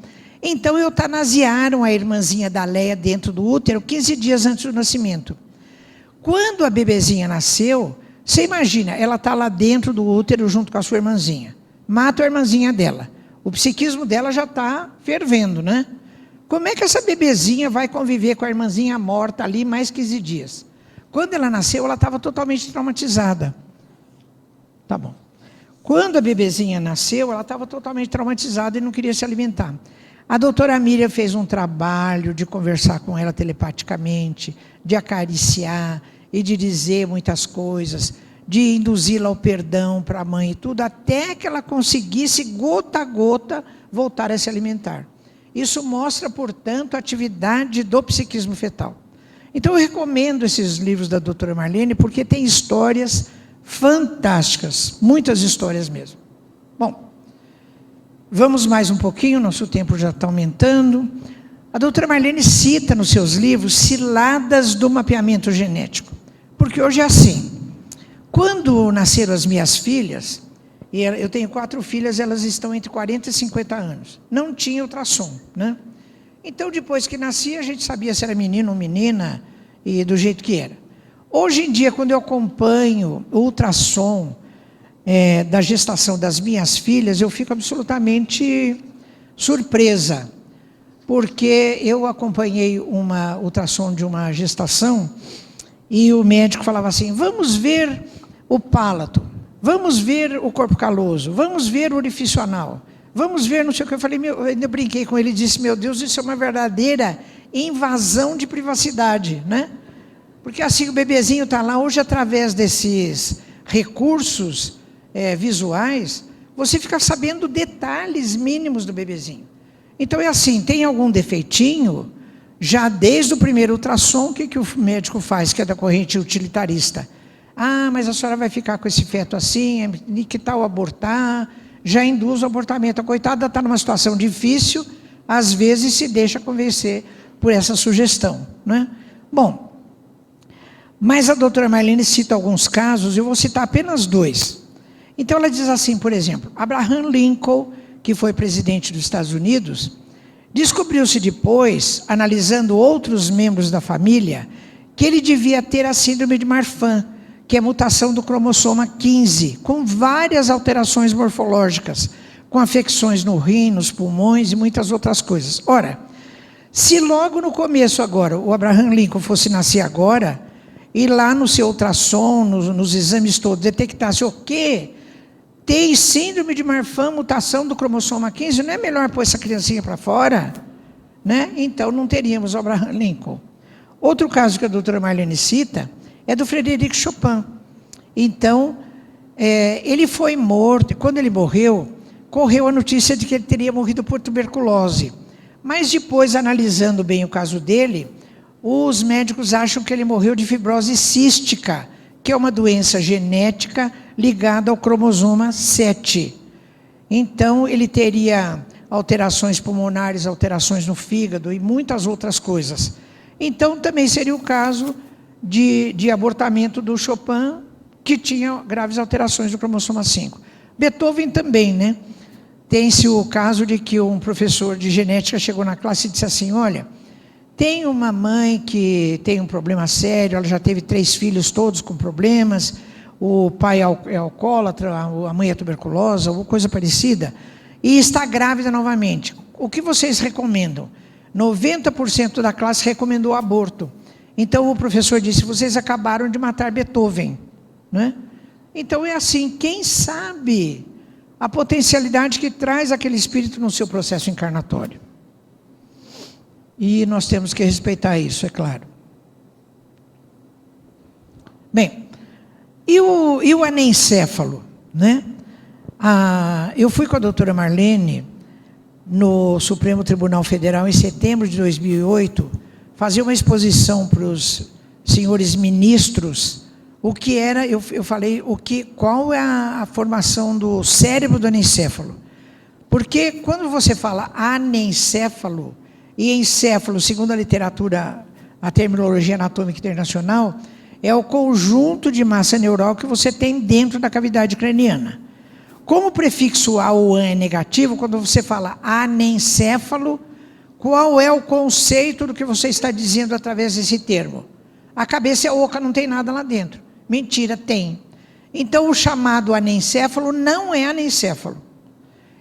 Então, eutanasiaram a irmãzinha da Leia dentro do útero 15 dias antes do nascimento. Quando a bebezinha nasceu, você imagina, ela está lá dentro do útero junto com a sua irmãzinha. Mata a irmãzinha dela. O psiquismo dela já está fervendo, né? Como é que essa bebezinha vai conviver com a irmãzinha morta ali mais 15 dias? Quando ela nasceu, ela estava totalmente traumatizada. Tá bom. Quando a bebezinha nasceu, ela estava totalmente traumatizada e não queria se alimentar. A doutora Miriam fez um trabalho de conversar com ela telepaticamente, de acariciar e de dizer muitas coisas, de induzi-la ao perdão para a mãe e tudo, até que ela conseguisse, gota a gota, voltar a se alimentar. Isso mostra, portanto, a atividade do psiquismo fetal. Então, eu recomendo esses livros da doutora Marlene, porque tem histórias fantásticas, muitas histórias mesmo. Bom, vamos mais um pouquinho, nosso tempo já está aumentando. A doutora Marlene cita nos seus livros ciladas do mapeamento genético, porque hoje é assim. Quando nasceram as minhas filhas, e eu tenho 4 filhas, elas estão entre 40 e 50 anos, não tinha ultrassom, né? Então, depois que nascia, a gente sabia se era menino ou menina, e do jeito que era. Hoje em dia, quando eu acompanho o ultrassom da gestação das minhas filhas, eu fico absolutamente surpresa, porque eu acompanhei uma ultrassom de uma gestação, e o médico falava assim, vamos ver o palato, vamos ver o corpo caloso, vamos ver o orifício anal, vamos ver não sei o que. Eu falei, eu ainda brinquei com ele e disse, meu Deus, isso é uma verdadeira invasão de privacidade, né? Porque assim o bebezinho está lá, hoje através desses recursos visuais, você fica sabendo detalhes mínimos do bebezinho. Então é assim, tem algum defeitinho, já desde o primeiro ultrassom, o que o médico faz, que é da corrente utilitarista? Ah, mas a senhora vai ficar com esse feto assim, que tal abortar? Já induz o abortamento. A coitada está numa situação difícil, às vezes se deixa convencer por essa sugestão, né? Bom, mas a doutora Marlene cita alguns casos, eu vou citar apenas 2. Então ela diz assim, por exemplo, Abraham Lincoln, que foi presidente dos Estados Unidos, descobriu-se depois, analisando outros membros da família, que ele devia ter a síndrome de Marfan, que é a mutação do cromossoma 15, com várias alterações morfológicas, com afecções no rim, nos pulmões e muitas outras coisas. Ora, se logo no começo agora, o Abraham Lincoln fosse nascer agora, e lá no seu ultrassom, nos exames todos, detectasse o quê? Tem síndrome de Marfan, mutação do cromossoma 15, não é melhor pôr essa criancinha para fora? Né? Então não teríamos o Abraham Lincoln. Outro caso que a doutora Marlene cita é do Frederic Chopin. Então, ele foi morto, e quando ele morreu, correu a notícia de que ele teria morrido por tuberculose. Mas depois, analisando bem o caso dele, os médicos acham que ele morreu de fibrose cística, que é uma doença genética ligada ao cromossoma 7. então ele teria alterações pulmonares, alterações no fígado e muitas outras coisas. Então também seria o caso de abortamento do Chopin, que tinha graves alterações do cromossoma 5. Beethoven também, né? Tem-se o caso de que um professor de genética chegou na classe e disse assim: olha, tem uma mãe que tem um problema sério, ela já teve 3 filhos todos com problemas, o pai é alcoólatra, a mãe é tuberculosa, ou coisa parecida, e está grávida novamente. O que vocês recomendam? 90% da classe recomendou aborto. Então o professor disse: vocês acabaram de matar Beethoven, né? Então é assim, quem sabe a potencialidade que traz aquele espírito no seu processo encarnatório. E nós temos que respeitar isso, é claro. Bem, e o anencéfalo, né? Eu fui com a doutora Marlene no Supremo Tribunal Federal em setembro de 2008, fazer uma exposição para os senhores ministros, o que era, eu falei, qual é a formação do cérebro do anencéfalo. Porque quando você fala anencéfalo, e encéfalo, segundo a literatura, a terminologia anatômica internacional, é o conjunto de massa neural que você tem dentro da cavidade craniana. Como o prefixo A ou AN é negativo, quando você fala anencéfalo, qual é o conceito do que você está dizendo através desse termo? A cabeça é oca, não tem nada lá dentro. Mentira, tem. Então o chamado anencéfalo não é anencéfalo.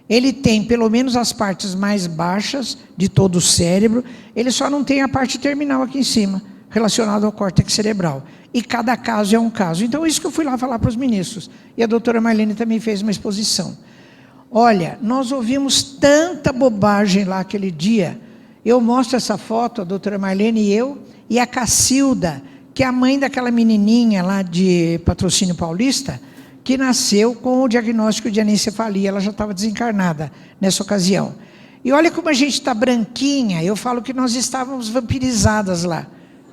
Ele tem pelo menos as partes mais baixas de todo o cérebro, ele só não tem a parte terminal aqui em cima, relacionada ao córtex cerebral. E cada caso é um caso. Então isso que eu fui lá falar para os ministros. E a doutora Marlene também fez uma exposição. Olha, nós ouvimos tanta bobagem lá aquele dia. Eu mostro essa foto, a doutora Marlene e eu, e a Cacilda, que é a mãe daquela menininha lá de Patrocínio Paulista, que nasceu com o diagnóstico de anencefalia. Ela já estava desencarnada nessa ocasião. E olha como a gente está branquinha. Eu falo que nós estávamos vampirizadas lá,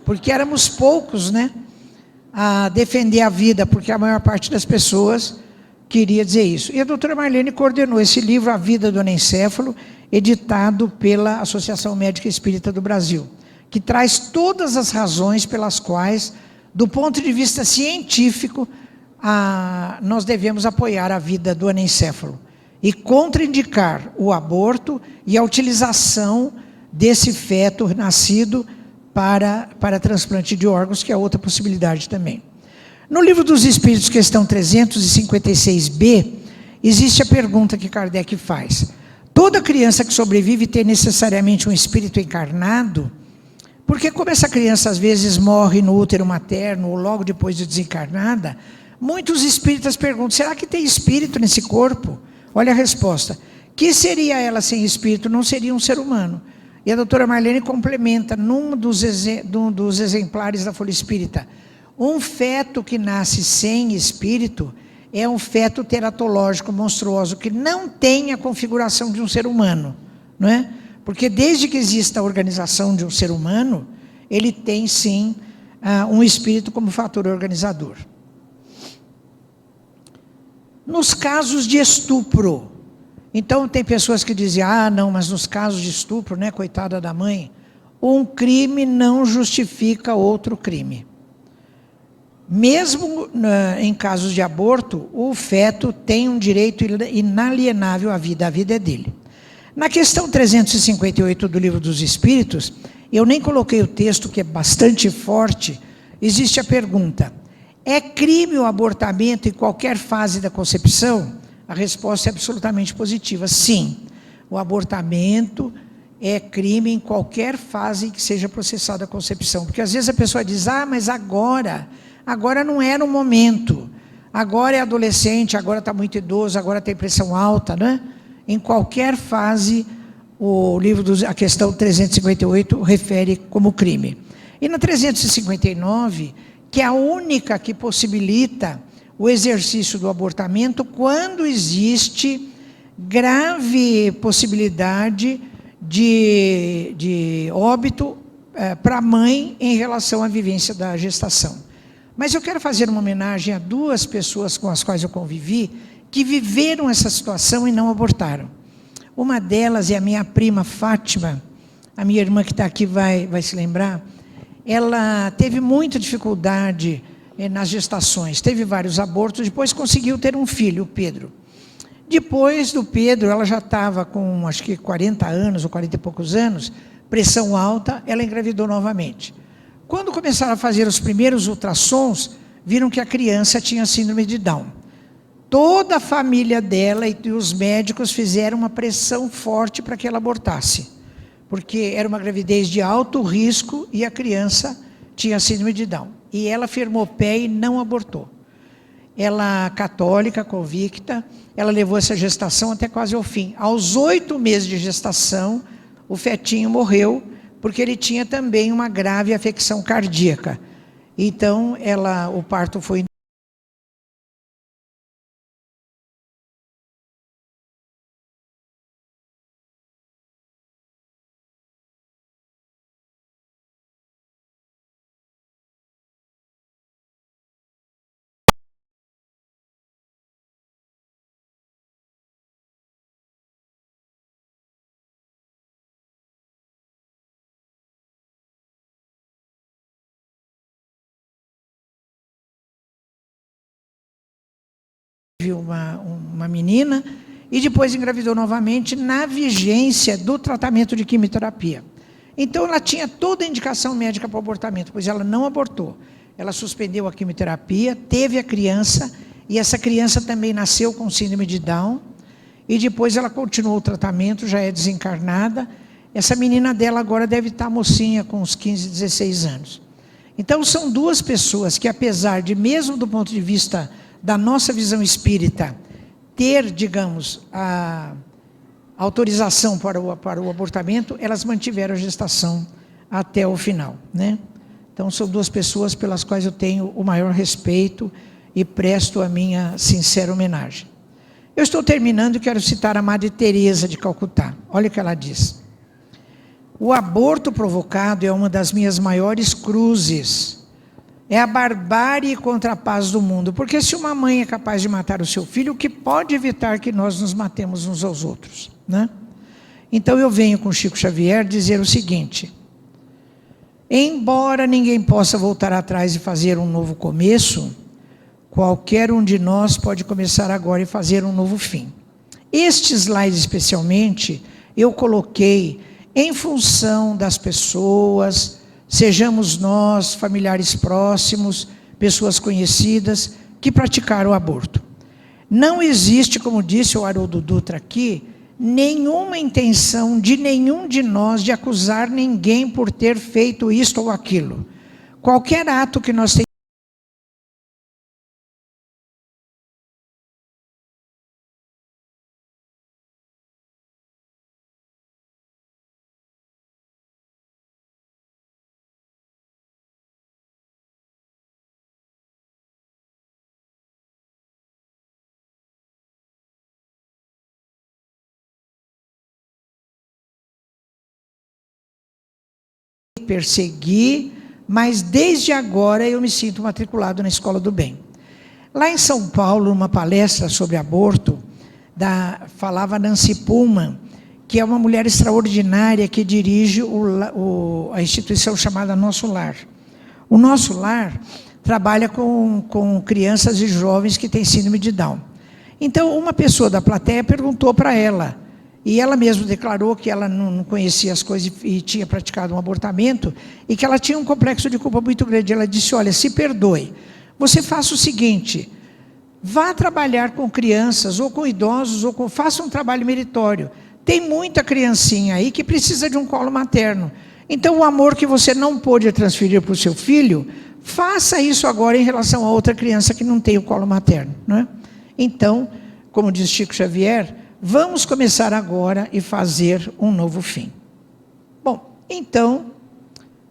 porque éramos poucos, né, a defender a vida, porque a maior parte das pessoas queria dizer isso. E a doutora Marlene coordenou esse livro, A Vida do Anencéfalo, editado pela Associação Médica Espírita do Brasil, que traz todas as razões pelas quais, do ponto de vista científico, nós devemos apoiar a vida do anencéfalo e contraindicar o aborto e a utilização desse feto nascido para transplante de órgãos, que é outra possibilidade também. No Livro dos Espíritos, questão 356b, existe a pergunta que Kardec faz: toda criança que sobrevive tem necessariamente um espírito encarnado? Porque como essa criança às vezes morre no útero materno ou logo depois de desencarnada, muitos espíritas perguntam: será que tem espírito nesse corpo? Olha a resposta: que seria ela sem espírito? Não seria um ser humano. E a doutora Marlene complementa num dos exemplares da Folha Espírita: um feto que nasce sem espírito é um feto teratológico monstruoso, que não tem a configuração de um ser humano, não é? Porque desde que exista a organização de um ser humano, ele tem sim um espírito como fator organizador. Nos casos de estupro, então tem pessoas que dizem: não, mas nos casos de estupro, né, coitada da mãe, um crime não justifica outro crime. Mesmo em casos de aborto, o feto tem um direito inalienável à vida, a vida é dele. Na questão 358 do Livro dos Espíritos, eu nem coloquei o texto, que é bastante forte, existe a pergunta: é crime o abortamento em qualquer fase da concepção? A resposta é absolutamente positiva: sim, o abortamento é crime em qualquer fase em que seja processada a concepção. Porque às vezes a pessoa diz: mas agora não era o momento, agora é adolescente, agora está muito idoso, agora tem pressão alta, né? Em qualquer fase, a questão 358 refere como crime. E na 359, que é a única que possibilita o exercício do abortamento quando existe grave possibilidade de óbito para a mãe em relação à vivência da gestação. Mas eu quero fazer uma homenagem a 2 pessoas com as quais eu convivi, que viveram essa situação e não abortaram. Uma delas é a minha prima Fátima, a minha irmã que está aqui vai se lembrar. Ela teve muita dificuldade nas gestações, teve vários abortos, depois conseguiu ter um filho, o Pedro. Depois do Pedro, ela já estava com, acho que 40 anos, ou 40 e poucos anos, pressão alta, ela engravidou novamente. Quando começaram a fazer os primeiros ultrassons, viram que a criança tinha síndrome de Down. Toda a família dela e os médicos fizeram uma pressão forte para que ela abortasse, porque era uma gravidez de alto risco e a criança tinha síndrome de Down. E ela firmou pé e não abortou. Ela, católica, convicta, ela levou essa gestação até quase ao fim. Aos 8 meses de gestação, o fetinho morreu, porque ele tinha também uma grave afecção cardíaca. Então, o parto foi... uma menina, e depois engravidou novamente na vigência do tratamento de quimioterapia. Então, ela tinha toda a indicação médica para o abortamento, pois ela não abortou. Ela suspendeu a quimioterapia, teve a criança, e essa criança também nasceu com síndrome de Down, e depois ela continuou o tratamento, já é desencarnada. Essa menina dela agora deve estar mocinha, com uns 15, 16 anos. Então, são duas pessoas que, apesar de, mesmo do ponto de vista da nossa visão espírita, ter, digamos, a autorização para o abortamento, elas mantiveram a gestação até o final, né? Então, são duas pessoas pelas quais eu tenho o maior respeito e presto a minha sincera homenagem. Eu estou terminando e quero citar a Madre Teresa de Calcutá. Olha o que ela diz. O aborto provocado é uma das minhas maiores cruzes. É a barbárie contra a paz do mundo. Porque se uma mãe é capaz de matar o seu filho, o que pode evitar que nós nos matemos uns aos outros, né? Então eu venho com Chico Xavier dizer o seguinte: embora ninguém possa voltar atrás e fazer um novo começo, qualquer um de nós pode começar agora e fazer um novo fim. Este slide especialmente eu coloquei em função das pessoas, sejamos nós, familiares próximos, pessoas conhecidas, que praticaram o aborto. Não existe, como disse o Haroldo Dutra aqui, nenhuma intenção de nenhum de nós de acusar ninguém por ter feito isto ou aquilo. Qualquer ato que nós tenhamos, persegui, mas desde agora eu me sinto matriculado na Escola do Bem. Lá em São Paulo, numa palestra sobre aborto, falava Nancy Pullman, que é uma mulher extraordinária que dirige a instituição chamada Nosso Lar. O Nosso Lar trabalha com crianças e jovens que têm síndrome de Down. Então, uma pessoa da plateia perguntou para ela, e ela mesma declarou que ela não conhecia as coisas e tinha praticado um abortamento, e que ela tinha um complexo de culpa muito grande. Ela disse: olha, se perdoe, você faça o seguinte, vá trabalhar com crianças, ou com idosos, faça um trabalho meritório. Tem muita criancinha aí que precisa de um colo materno. Então, o amor que você não pôde transferir para o seu filho, faça isso agora em relação a outra criança que não tem o colo materno, não é? Então, como diz Chico Xavier, vamos começar agora e fazer um novo fim. Bom, então,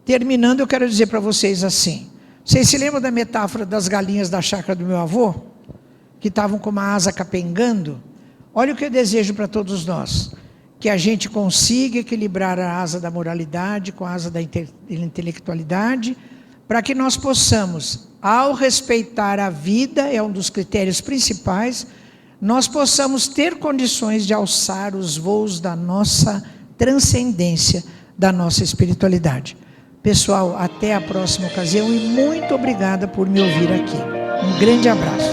terminando, eu quero dizer para vocês assim, vocês se lembram da metáfora das galinhas da chácara do meu avô? Que estavam com uma asa capengando? Olha o que eu desejo para todos nós, que a gente consiga equilibrar a asa da moralidade com a asa da intelectualidade, para que nós possamos, ao respeitar a vida, é um dos critérios principais, nós possamos ter condições de alçar os voos da nossa transcendência, da nossa espiritualidade. Pessoal, até a próxima ocasião e muito obrigada por me ouvir aqui. Um grande abraço.